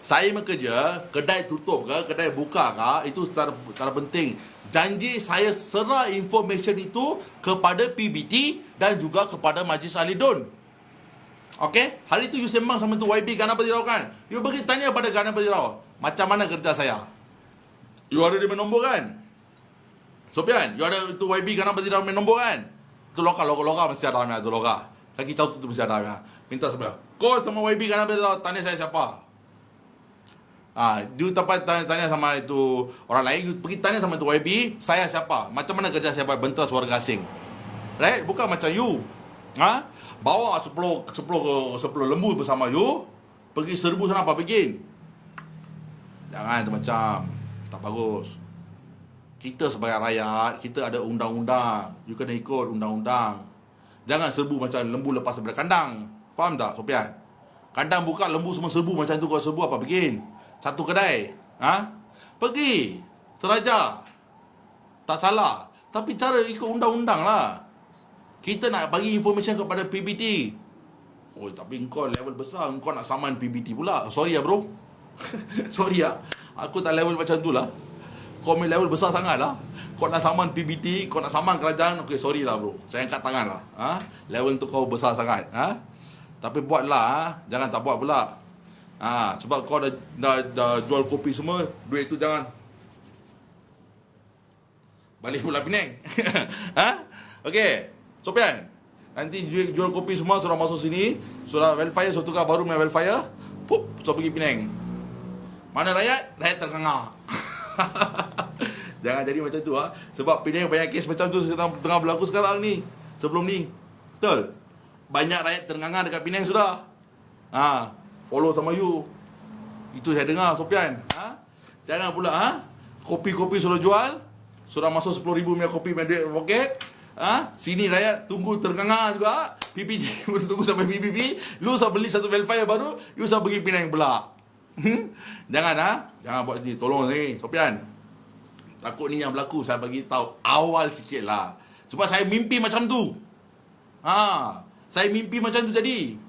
Saya bekerja, kedai tutup ke, kedai buka ke, itu tak penting. Janji saya serah information itu kepada PBT dan juga kepada Majlis Ahli DUN. Okey, hari itu you sembang sama tu YB Ganapati Rao kan? You pergi tanya pada Ganapati Rao, macam mana kerja saya? You ada di nombor kan? Sopian, you ada itu YB Ganapati Rao nombor kan? Itu lokal mesti ada tu lokal. Kaki caut tu mesti ada. Minta sebelah. Call sama YB Ganapati Rao, tanya saya siapa? You tempat tanya sama itu orang lain, you pergi tanya sama itu YB, saya siapa? Macam mana kerja saya buat bentas warga asing? Right? Bukan macam you. Bawa 10 lembu bersama you, pergi 1000 sana apa bikin? Jangan macam tak bagus. Kita sebagai rakyat, kita ada undang-undang. You kena ikut undang-undang. Jangan serbu macam lembu lepas daripada kandang. Faham tak Sopian? Kandang buka, lembu semua serbu macam tu. Kau serbu apa bikin? Satu kedai. Pergi teraja, tak salah. Tapi cara ikut undang-undang lah. Kita nak bagi information kepada PBT. Tapi kau level besar, kau nak saman PBT pula. Sorry bro. Sorry aku tak level macam tu lah. Kau main level besar sangat lah. Kau nak saman PBT, kau nak saman kerajaan. Sorry lah bro, saya angkat tangan lah. Level tu kau besar sangat. Tapi buatlah, jangan tak buat pula. Sebab kau dah jual kopi semua, duit tu jangan balik pula Penang. Okey Sopian, nanti jual kopi semua, suruh masuk sini, suruh welfare, suruh tukar baru main welfare, suruh pergi Penang. Mana rakyat? Rakyat ternganga. Jangan jadi macam tu sebab Penang banyak kes macam tu tengah berlaku sekarang ni. Sebelum ni, betul? Banyak rakyat ternganga dekat Penang sudah. Follow sama you. Itu saya dengar Sopian. Jangan pula kopi-kopi suruh jual, suruh masuk 10,000 punya kopi main duit poket. Sini rakyat tunggu ternganga juga. PPT tunggu sampai PPP. Lu usah beli satu welfare baru, you usah pergi Penang pula. Jangan jangan buat ni. Tolong ni Sopian. Takut ni yang berlaku, saya bagi tahu awal sikit lah. Sebab saya mimpi macam tu. Saya mimpi macam tu jadi.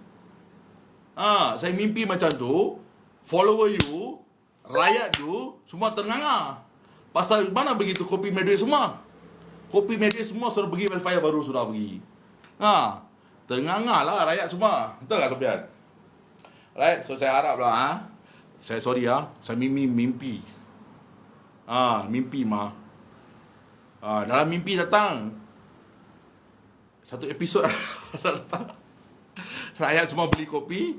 Saya mimpi macam tu. Follower you, rakyat you, semua ternganga. Pasal mana begitu kopi media semua. Kopi media semua suruh pergi welfare baru sudah pergi. Ternganga lah rakyat semua. Betul tak Sopian? Right, so saya harap lah saya sorry saya mimpi. Mimpi mah. Dalam mimpi datang satu episod datang. Rakyat semua beli kopi.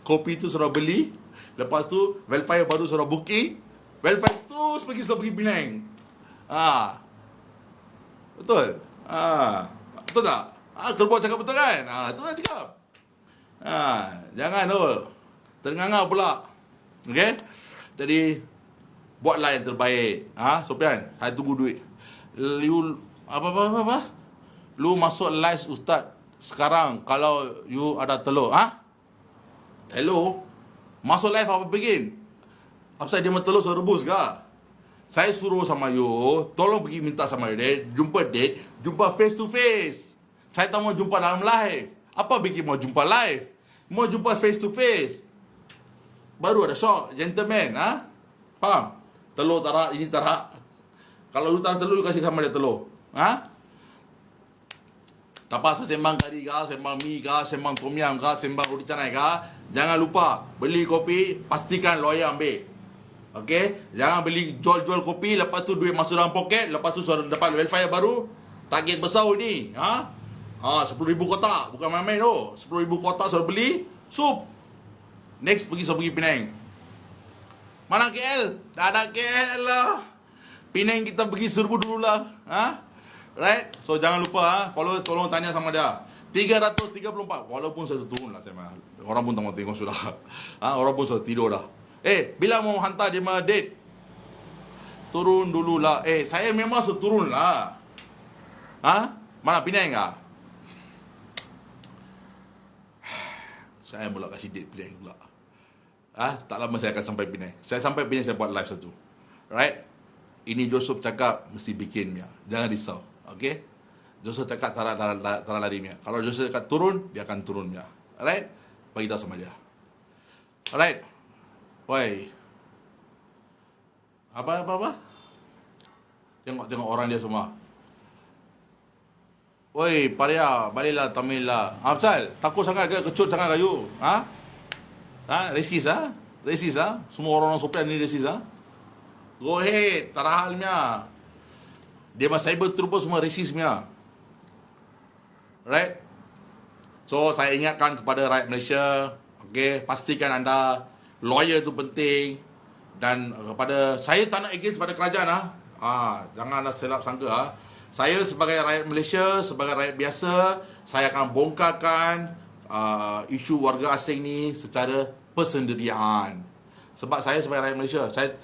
Kopi tu suruh beli. Lepas tu welfare baru suruh booking. Welfare terus pergi Penang. Betul? Betul tak? Kerbau cakap betul kan? Itu lah cakap. Jangan tu terngangau pula. Okay? Jadi buatlah yang terbaik. Sopian, saya tunggu duit. You apa? Lu masuk live ustaz sekarang kalau you ada telur. Telur? Masuk live apa begin? Apa dia mahu telur suruh rebus ke? Saya suruh sama you, tolong pergi minta sama dia, jumpa date, jumpa face to face. Saya tak mau jumpa dalam live. Apa bikin mau jumpa live? Mau jumpa face to face. Baru ada shock, gentleman, Faham? Telur tarak, ini tarak. Kalau you tak telur, you kasih sama dia telur. Tak apa, sembang kari kah, sembang mi kah, sembang tom yum kah, sembang roti canai kah. Jangan lupa, beli kopi, pastikan lawyer ambil. Okey, jangan beli jual kopi, lepas tu duit masuk dalam poket, lepas tu sudah dapat welfare baru. Target besar ni. 10,000 kotak, bukan main-main tu. 10,000 kotak sudah beli, sup. Next sudah pergi Penang. Mana KL? Tak ada KL lah. Penang kita pergi serbu dulu lah. Right? So jangan lupa, follow, tolong tanya sama dia. 334. Walaupun saya turun lah, orang pun tak mau tengok sudah. Orang pun sudah tidur dah. Bila mau hantar dia mah date? Turun dululah. Saya memang sudah turun lah. Mana Penang kah? Saya mula kasih date Penang pula. Tak lama saya akan sampai Penang. Saya sampai Penang, saya buat live satu. Right? Ini Joseph cakap mesti bikin dia. Jangan risau. Okay? Joseph cakap tak lari dia. Kalau Joseph cakap turun, dia akan turun dia. Alright? Bagi tahu sama dia. Alright? Woi. Apa? Tengok orang dia semua. Woi, Paria, baliklah Tamil lah. Absal, takut sangat ke? Kecut sangat kayu? Resis Resis Semua orang Sopian ni resis Go ahead, tak ada halnya. Dia mas cyber trooper semua resis punya. Right? So, saya ingatkan kepada rakyat Malaysia, okay, pastikan anda lawyer tu penting. Dan kepada saya tak nak against pada kerajaan jangan anda silap sangka Saya sebagai rakyat Malaysia, sebagai rakyat biasa, saya akan bongkarkan isu warga asing ni secara persendirian. Sebab saya sebagai rakyat Malaysia, saya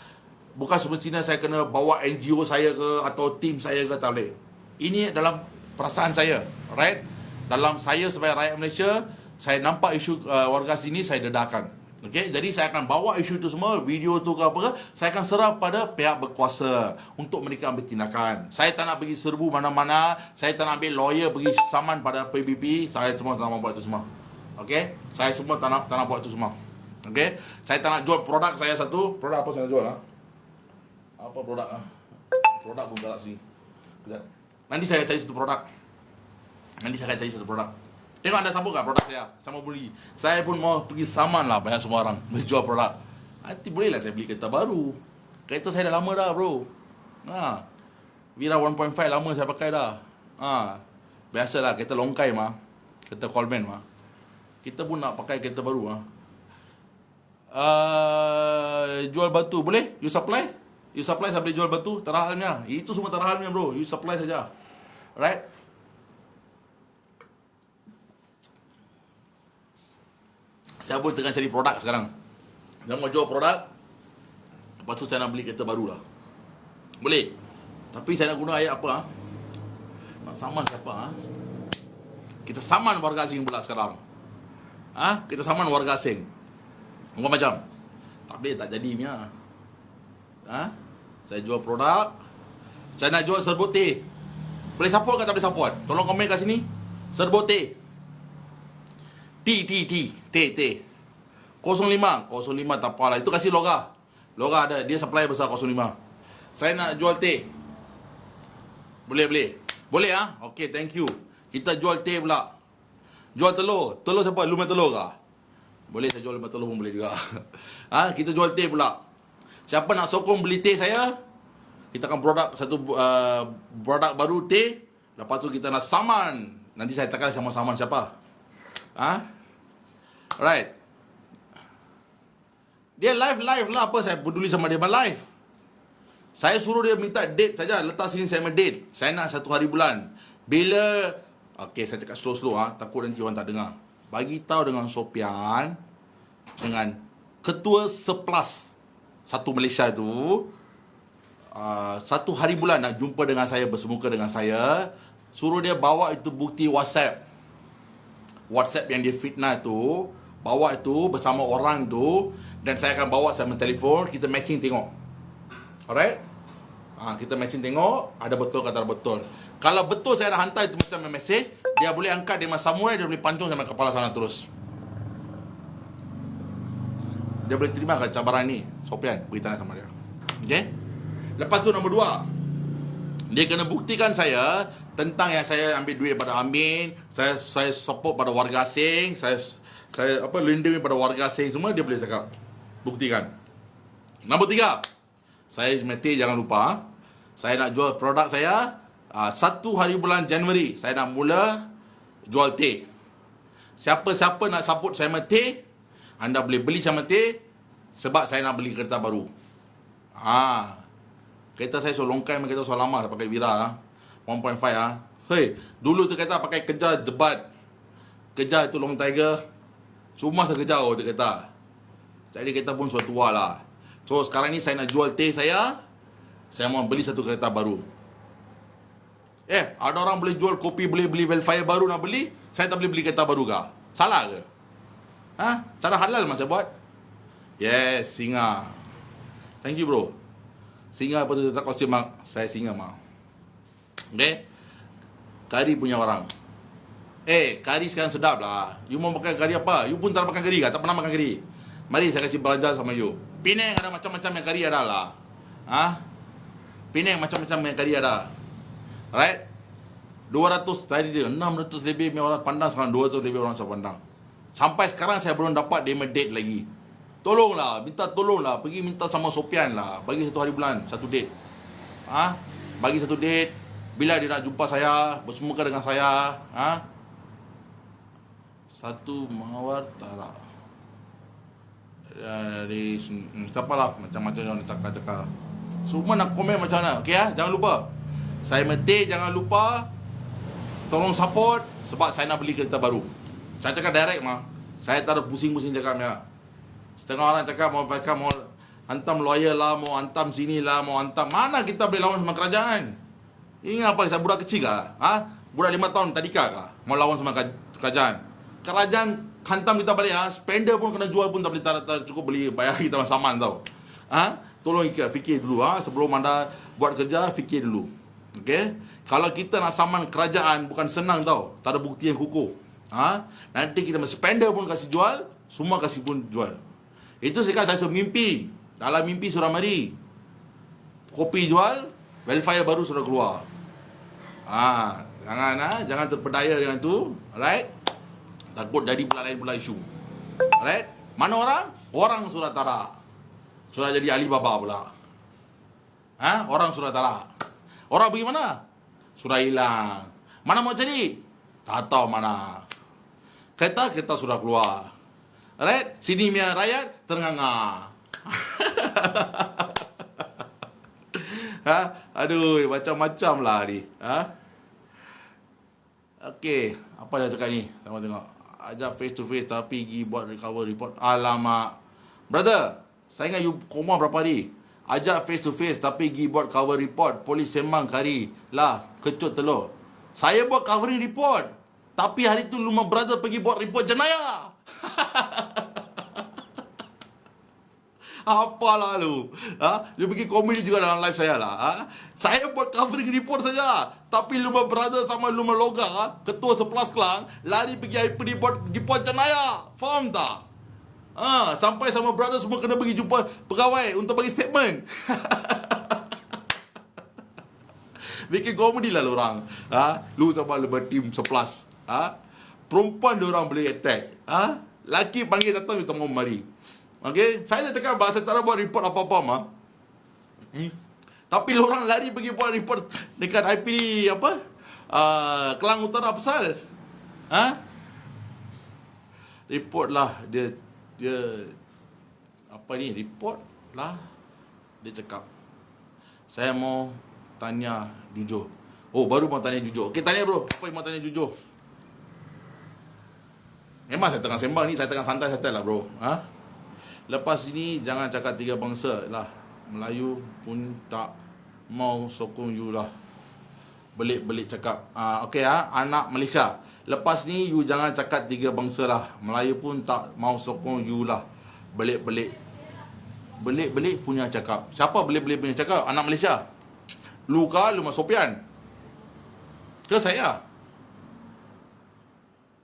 bukan semestinya saya kena bawa NGO saya ke atau tim saya ke, tak boleh. Ini dalam perasaan saya, right? Dalam saya sebagai rakyat Malaysia, saya nampak isu warga sini, saya dedahkan. Okay, jadi saya akan bawa isu itu semua, video tu ke apa, saya akan serah pada pihak berkuasa untuk mereka ambil tindakan. Saya tak nak pergi serbu mana-mana, saya tak nak ambil lawyer pergi saman pada PBB, saya semua tak nak buat itu semua. Okay, saya semua tak nak buat itu semua. Okay, saya tak nak jual produk saya satu. Produk apa saya nak jual? Apa produk? Produk pun tak nak sini. Nanti saya cari satu produk. Tengok anda sambung tak produk saya? Sama beli. Saya pun mau pergi saman lah banyak semua orang menjual produk. Nanti bolehlah saya beli kereta baru. Kereta saya dah lama dah, bro. Vira 1.5 lama saya pakai dah. Biasalah kereta longkai mah. Kereta Coleman mah. Kita pun nak pakai kereta baru jual batu boleh? You supply saya boleh jual batu terahalnya. Itu semua terahalnya, bro. You supply saja. Right? Saya pun tengah cari produk sekarang. Saya mau jual produk. Lepas tu saya nak beli kereta baru lah. Boleh. Tapi saya nak guna ayat apa? Nak saman siapa? Kita saman warga asing pula sekarang. Kita saman warga asing. Macam tak boleh, tak jadi punya. Saya jual produk. Saya nak jual serbuk teh. Boleh support ke tak boleh support? Tolong komen kat sini. Serbuk teh. T 05 tak apalah. Itu kasih Loga ada, dia supply besar 05. Saya nak jual teh. Boleh Okay, thank you. Kita jual teh pula. Jual telur siapa? Lu main telur kah? Boleh, saya jual 5 telur pun boleh juga. Kita jual teh pula. Siapa nak sokong beli teh saya, kita akan satu produk baru teh. Lepas tu kita nak saman. Nanti saya tekan sama saman siapa. Right. Dia live lah, apa saya peduli sama dia live. Saya suruh dia minta date saja, letak sini saya date. Saya nak 1 hari bulan. Bila, okey saya cakap slow-slow takut nanti orang tak dengar. Bagi tahu dengan Sopian, dengan ketua 11 satu Malaysia tu, 1 hari bulan nak jumpa dengan saya, bersemuka dengan saya. Suruh dia bawa itu bukti WhatsApp yang dia fitnah tu, bawa itu bersama orang tu, dan saya akan bawa sama telefon, kita matching tengok. Alright? Kita matching tengok ada betul kata betul. Kalau betul saya dah hantar itu macam message, dia boleh angkat dia macam samurai, dia boleh pancung sama kepala sana terus. Dia boleh terima cabaran ni. Sopian beritahu sama dia. Okey? Lepas tu nombor 2, dia kena buktikan saya tentang yang saya ambil duit pada Amin, saya support pada warga asing, saya lindungi pada warga asing, semua dia boleh cakap. Buktikan. Nombor 3, saya mesti jangan lupa, saya nak jual produk saya 1 hari bulan Januari, saya nak mula jual teh. Siapa-siapa nak support saya teh, anda boleh beli sama teh, sebab saya nak beli kereta baru. Kereta saya so longkai, kereta so lama, saya pakai Vira 1.5 Hei, dulu tu kereta pakai kejar jebat, kejar itu Long Tiger, cuma saya kejar tu kereta. Jadi kereta pun so tua lah. So sekarang ni saya nak jual teh saya mau beli satu kereta baru. Ada orang boleh jual kopi, boleh beli Velfire baru nak beli, saya tak boleh beli kereta baru kah? Salah ke? Cara halal masa buat. Yes, singa. Thank you bro. Singa apa tu tak kostum mak. Saya singa mak. Okay. Kari punya orang. Kari sekarang sedap lah. You mau makan kari apa? You pun tak makan kari kah? Tak pernah makan kari. Mari saya kasih belajar sama you. Penang ada macam-macam yang kari ada lah. Penang macam-macam yang kari ada. Right? 200 tadi dia 600 lebih orang pandang, sekarang 200 lebih orang saya pandang. Sampai sekarang saya belum dapat dia date lagi. Minta tolonglah, pergi minta sama Sopian lah, bagi 1 hari bulan, 1 date. Bagi 1 date. Bila dia nak jumpa saya, bersemuka dengan saya, 1 Mawar Tarak. Dari siapalah, macam-macam orang cakap. Semua nak komen macam mana. Okey jangan lupa. Saya mesti jangan lupa tolong support, sebab saya nak beli kereta baru. Saya cakap direct saya tak ada pusing-pusing cakapnya. Setengah orang cakap mau hantam lawyer lah, mau hantam sini lah, mau hantam. Mana kita boleh lawan sama kerajaan? Ingat apa, saya budak kecil kah? Budak 5 tahun tadika kah? Mau lawan sama kerajaan? Kerajaan hantam kita balik, spender pun kena jual pun tak boleh, tak cukup beli, bayar kita saman tau. Tolong fikir dulu, sebelum anda buat kerja, fikir dulu. Okey? Kalau kita nak saman kerajaan bukan senang tau, tak ada bukti yang kukuh. Nanti kita spender pun kasih jual, semua kasih pun jual. Itu sekarang saya mimpi. Dalam mimpi sudah mari. Kopi jual, Velfire baru sudah keluar. Jangan terpedaya dengan tu, alright? Takut jadi pula isu. Alright? Mana orang? Orang sudah tarak. Sudah jadi Alibaba pula. Orang sudah tarak. Orang pergi mana? Sudah hilang. Mana mau jadi? Tak tahu mana. Kereta sudah keluar. Alright? Sini punya rakyat ternganga. Aduh, macam-macam lah ni. Okey, apa dia cakap ni? Tengok. Ajak face to face tapi pergi buat recover report. Alamak. Brother, saya ingat you koma berapa hari. Ajak face to face tapi pergi buat cover report. Polis sembang kari. Lah, kecut telur. Saya buat covering report. Tapi hari tu Luma brother pergi buat report jenayah. Apalah lu. Lu pergi komedi juga dalam live saya lah. Saya buat covering report saja. Tapi Luma brother sama Luma Loga, ketua 11 Kelang, lari pergi report jenayah. Faham tak? Sampai sama brother semua kena pergi jumpa pegawai untuk bagi statement. Bikin komedi lah orang. Lu sama lu bertim 11. Perempuan diorang boleh attack. Laki panggil datang kita mau mari. Okey, saya dah cakap bahasa tak ada buat report apa-apa Tapi orang lari pergi buat report dekat IP Kelang Utara pasal report lah dia apa ni, report lah dia cakap, saya mau tanya jujur. Oh, baru mau tanya jujur. Okey, tanya bro, apa yang mau tanya jujur? Memang saya tengah sembang ni, saya tengah santai-santai lah bro. Lepas ini jangan cakap tiga bangsa lah. Melayu pun tak mau sokong you lah. Belik-belik cakap. Okey anak Malaysia. Lepas ni you jangan cakap tiga bangsa lah. Melayu pun tak mau sokong you lah. Belik-belik. Belik-belik punya cakap. Siapa belik-belik punya cakap? Anak Malaysia. Lu kah? Lu Mas Sopian? Ke saya?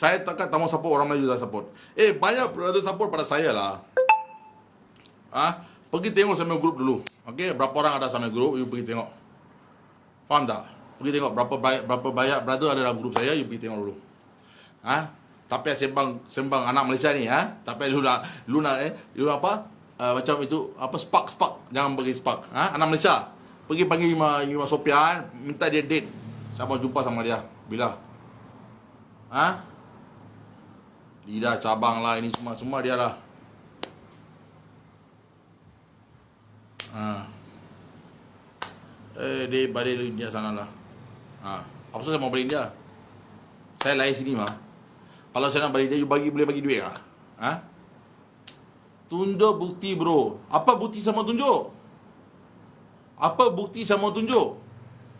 Saya takkan tak mau support orang Melayu tak support. Banyak brother support pada saya lah. Pergi tengok sama grup dulu. Okey, berapa orang ada sama grup, you pergi tengok. Faham tak? Pergi tengok berapa banyak brother ada dalam grup saya, you pergi tengok dulu. Tapi sembang anak Malaysia ni, tapi lu nak apa? Macam itu apa spark. Jangan bagi spark. Anak Malaysia. Pergi panggil Mas Sopian, minta dia date. Saya mau jumpa sama dia. Bila? Lidah cabang lah ini semua dia lah. Dia balik India sana lah. Apa saya mau balik India? Saya lahir sini mah. Kalau saya nak balik India, you boleh bagi duit kah? Tunjuk bukti bro. Apa bukti sama tunjuk?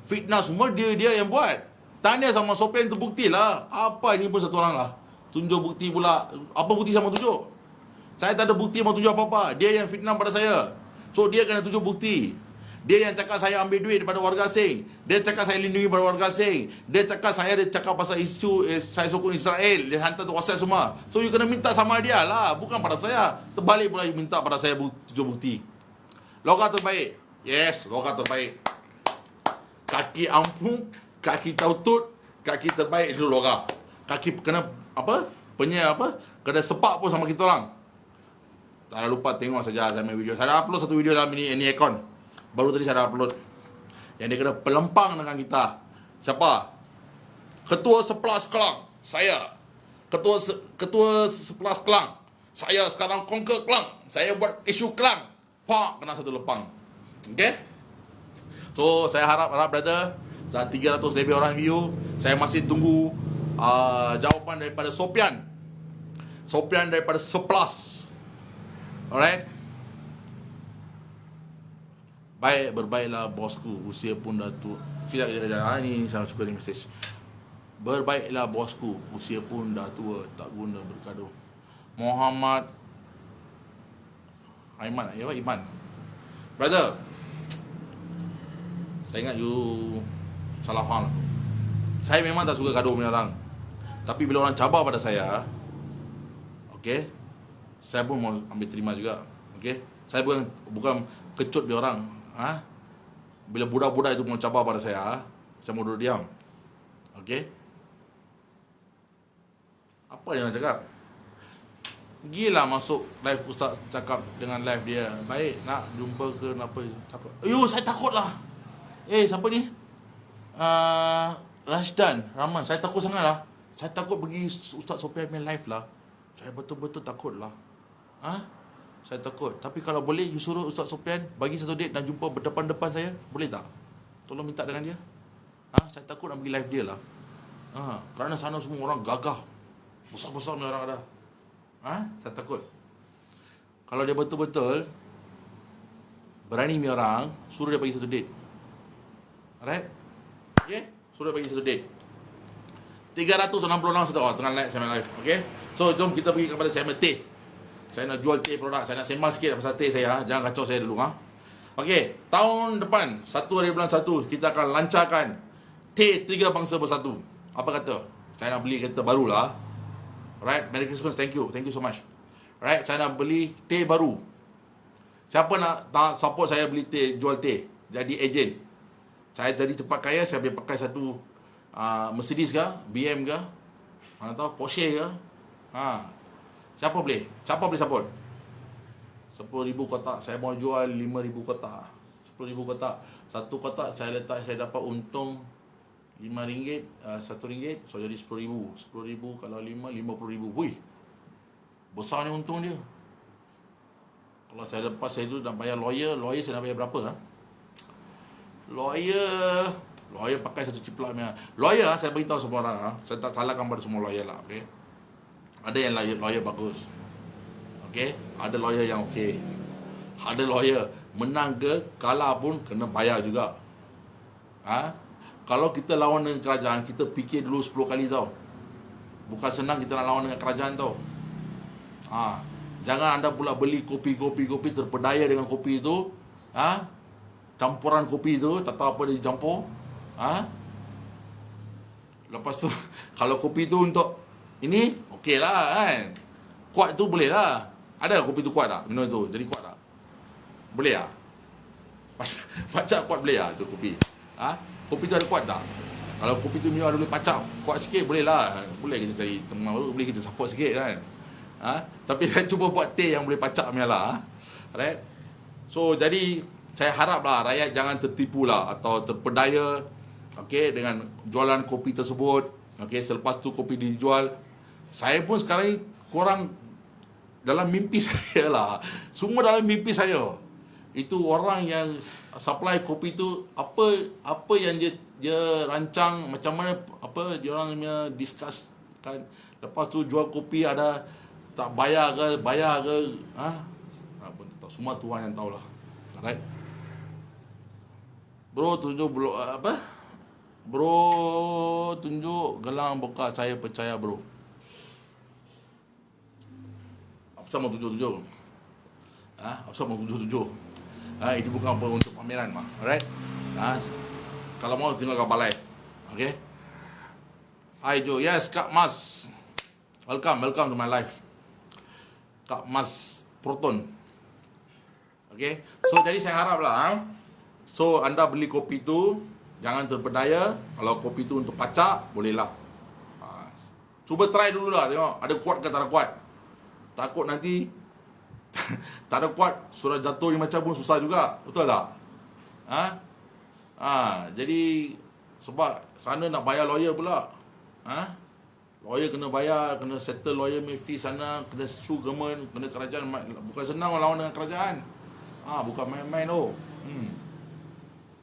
Fitnah semua dia yang buat. Tanya sama Sopian tu bukti lah. Apa ni pun satu orang lah. Tunjuk bukti pula. Apa bukti sama tunjuk? Saya tak ada bukti mau tunjuk apa-apa. Dia yang fitnah pada saya. So dia kena tunjuk bukti. Dia yang cakap saya ambil duit daripada warga asing. Dia cakap saya lindungi daripada warga asing. Dia cakap pasal isu saya sokong Israel. Dia hantar tu WhatsApp semua. So you kena minta sama dia lah. Bukan pada saya. Terbalik pula you minta pada saya tunjuk bukti. Loka terbaik. Yes, loka terbaik. Kaki ampung, kaki tautut, kaki terbaik itu loka. Kaki kena apa? Kena sepak pun sama kita orang. Tak lupa tengok saja saya punya video. Saya dah upload satu video dalam ini account. Baru tadi saya dah upload. Yang dia kena pelempang dengan kita. Siapa? Ketua 11 Kelang. Saya. Ketua 11 Kelang. Saya sekarang conquer Kelang. Saya buat isu Kelang. Kena satu lepang. Okay? So, saya harap brother, 300 lebih orang view. Saya masih tunggu jawapan daripada Sopian daripada 11. Alright. Berbaiklah bosku, usia pun dah tua. Kejap. Ini saya suka ni message. Berbaiklah bosku, usia pun dah tua, tak guna bergaduh. Muhammad Iman. Brother, saya ingat you salah faham. Saya memang tak suka gaduh punya orang. Tapi bila orang cabar pada saya, okey, saya pun mau ambil terima juga. Okey, saya bukan kecut dia orang. Bila budak-budak itu mau cabar pada saya mau duduk diam. Okey. Apa dia nak cakap? Gila masuk live Ustaz cakap dengan live dia. Baik, nak jumpa ke apa? Saya takut lah. Siapa ni? Rashdan Rahman. Saya takut sangat lah. Saya takut pergi Ustaz Sopian main live lah. Saya betul-betul takut lah. Saya takut. Tapi kalau boleh, you suruh Ustaz Sopian bagi satu date dan jumpa berdepan-depan saya. Boleh tak? Tolong minta dengan dia. Saya takut nak pergi live dia lah. Kerana sana semua orang gagah. Besar-besar ni orang ada. Saya takut. Kalau dia betul-betul berani punya orang, suruh dia bagi satu date. Alright? Okay? Suruh dia bagi satu date. 360 orang sudah tengah live. Okay? So, jom kita pergi kepada segmen teh. Saya nak jual teh produk. Saya nak sembang sikit pasal teh saya. Jangan kacau saya dulu. Okey, tahun depan 1 hari bulan 1 kita akan lancarkan teh 3 bangsa bersatu. Apa kata? Saya nak beli kereta baru lah. Alright, Merry Christmas. Thank you so much. Alright, saya nak beli teh baru. Siapa nak support saya beli teh, jual teh, jadi ejen. Saya jadi tempat kaya, saya boleh pakai satu Mercedes ke, BM ke, mana tahu Porsche ke. Siapa boleh support? 10,000 kotak. Saya mau jual 5,000 kotak. 10,000 kotak. Satu kotak saya dapat untung RM5, RM1. So jadi 10,000. 10,000 kalau 5, RM50,000. Wih. Besar ni untung dia. Kalau saya lepas saya dulu nak bayar lawyer saya nak bayar berapa ha? Lawyer pakai satu ciplak punya. Lawyer saya beritahu semua orang ha? Saya tak salahkan pada semua lawyer lah, okey. Ada yang lawyer bagus. Okey, ada lawyer yang okey. Ada lawyer menang ke kalah pun kena bayar juga. Ha? Kalau kita lawan dengan kerajaan, kita fikir dulu 10 kali tau. Bukan senang kita nak lawan dengan kerajaan tau. Jangan anda pula beli kopi terpedaya dengan kopi itu. Campuran kopi itu tak tahu apa dia campur. Lepas tu kalau kopi tu untuk ini okey lah kan. Kuat tu boleh lah. Ada kopi tu kuat tak? Minum tu jadi kuat tak? Boleh tak? Pacak kuat boleh tak tu kopi? Kopi tu ada kuat tak? Kalau kopi tu minum ada boleh pacak kuat sikit boleh lah. Boleh kita cari teman baru, boleh kita support sikit kan. Tapi saya cuba buat teh yang boleh pacak punya lah. Right? So jadi saya harap lah rakyat jangan tertipu lah atau terpedaya, okay, dengan jualan kopi tersebut. Okay, selepas tu kopi dijual. Saya pun sekarang ni korang dalam mimpi saya lah. Semua dalam mimpi saya. Itu orang yang supply kopi tu apa yang dia rancang, macam mana apa dia orang punya discuss kan. Lepas tu jual kopi ada tak bayar ke apa tak tahu, semua tuan yang tahulah. Alright. Bro tunjuk gelang bekas saya percaya bro. Apa sama 77? Apa sama 77? Ini bukan apa untuk pameran mah. Alright. Kalau mau tinggal kat balai. Okay. Hi Joe. Yes, Kak Mas. Welcome to my life. Kak Mas Proton. Okay. So jadi saya harap lah. So anda beli kopi tu jangan terpedaya. Kalau kopi tu untuk pacak bolehlah. Cuba try dulu lah, tengok ada kuat ke tak ada kuat. Takut nanti tak ada kuat, surat jatuh ni macam pun susah juga. Betul tak? Jadi sebab sana nak bayar lawyer pula. Lawyer kena bayar, kena settle lawyer fee sana, kena sue government, kena kerajaan. Bukan senang lawan dengan kerajaan. Bukan main-main tu.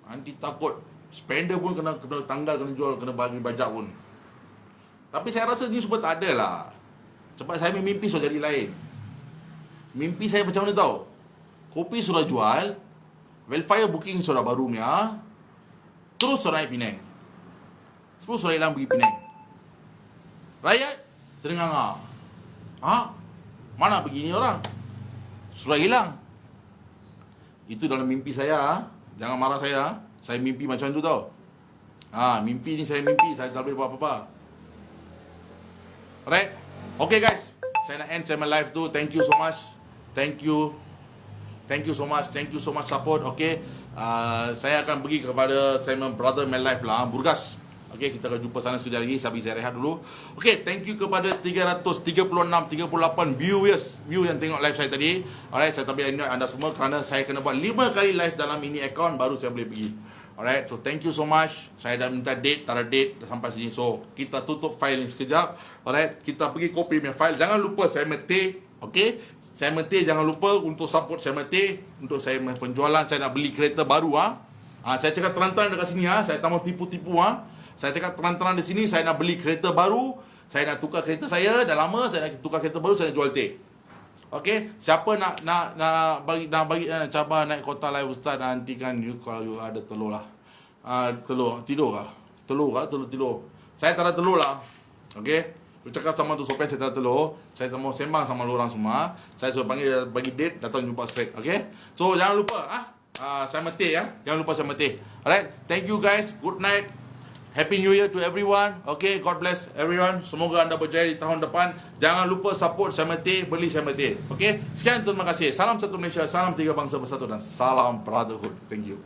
Nanti takut spender pun kena tanggal, kena jual, kena bagi bajak pun. Tapi saya rasa ni semua tak ada lah. Sebab saya mimpi sudah jadi lain. Mimpi saya macam mana tahu? Kopi sudah jual, welfare booking sudah baru punya, terus sudah naik Penang. Terus sudah hilang pergi Penang. Rakyat terengah-engah. Mana pergi ni orang? Sudah hilang. Itu dalam mimpi saya. Jangan marah saya. Saya mimpi macam tu tau. Mimpi ni saya mimpi. Saya tak boleh buat apa-apa. Alright. Okay guys. Saya nak end saya live tu. Thank you so much. Thank you so much. Thank you so much support. Okay. Saya akan pergi kepada saya brother my life lah, Burgas. Okay, kita akan jumpa sana sekejap lagi. Saya rehat dulu. Okay, thank you kepada 338 view yang tengok live saya tadi. Alright, saya tapi anda semua kerana saya kena buat 5 kali live dalam ini account baru saya boleh pergi. Alright, so thank you so much. Saya dah minta date, tak ada date sampai sini. So, kita tutup file ni sekejap. Alright, kita pergi copy punya file. Jangan lupa saya meti. Okay, saya meti jangan lupa untuk support saya meti. Untuk saya penjualan, saya nak beli kereta baru. Saya cakap terang-terang dekat sini. Saya tak mau tipu-tipu. Saya cakap terang-terang di sini, saya nak beli kereta baru, saya nak tukar kereta saya, dah lama saya nak tukar kereta baru, saya nak jual teh. Okey, siapa nak bagi cabar naik kota live ustaz, nanti kan you kalau you ada telur lah. Telur kah? Telur. Saya tak ada telur lah. Okey. You cakap sama tu sopan saya tak ada telur, saya tak mau sembang sama lu orang semua. Saya suruh panggil bagi date, datang jumpa straight. Okey. So jangan lupa saya meti ya. Jangan lupa saya meti. Alright. Thank you guys. Good night. Happy New Year to everyone. Okay, God bless everyone. Semoga anda berjaya di tahun depan. Jangan lupa support Syamati, beli Syamati. Okay, sekian, terima kasih. Salam satu Malaysia, salam tiga bangsa bersatu dan salam brotherhood. Thank you.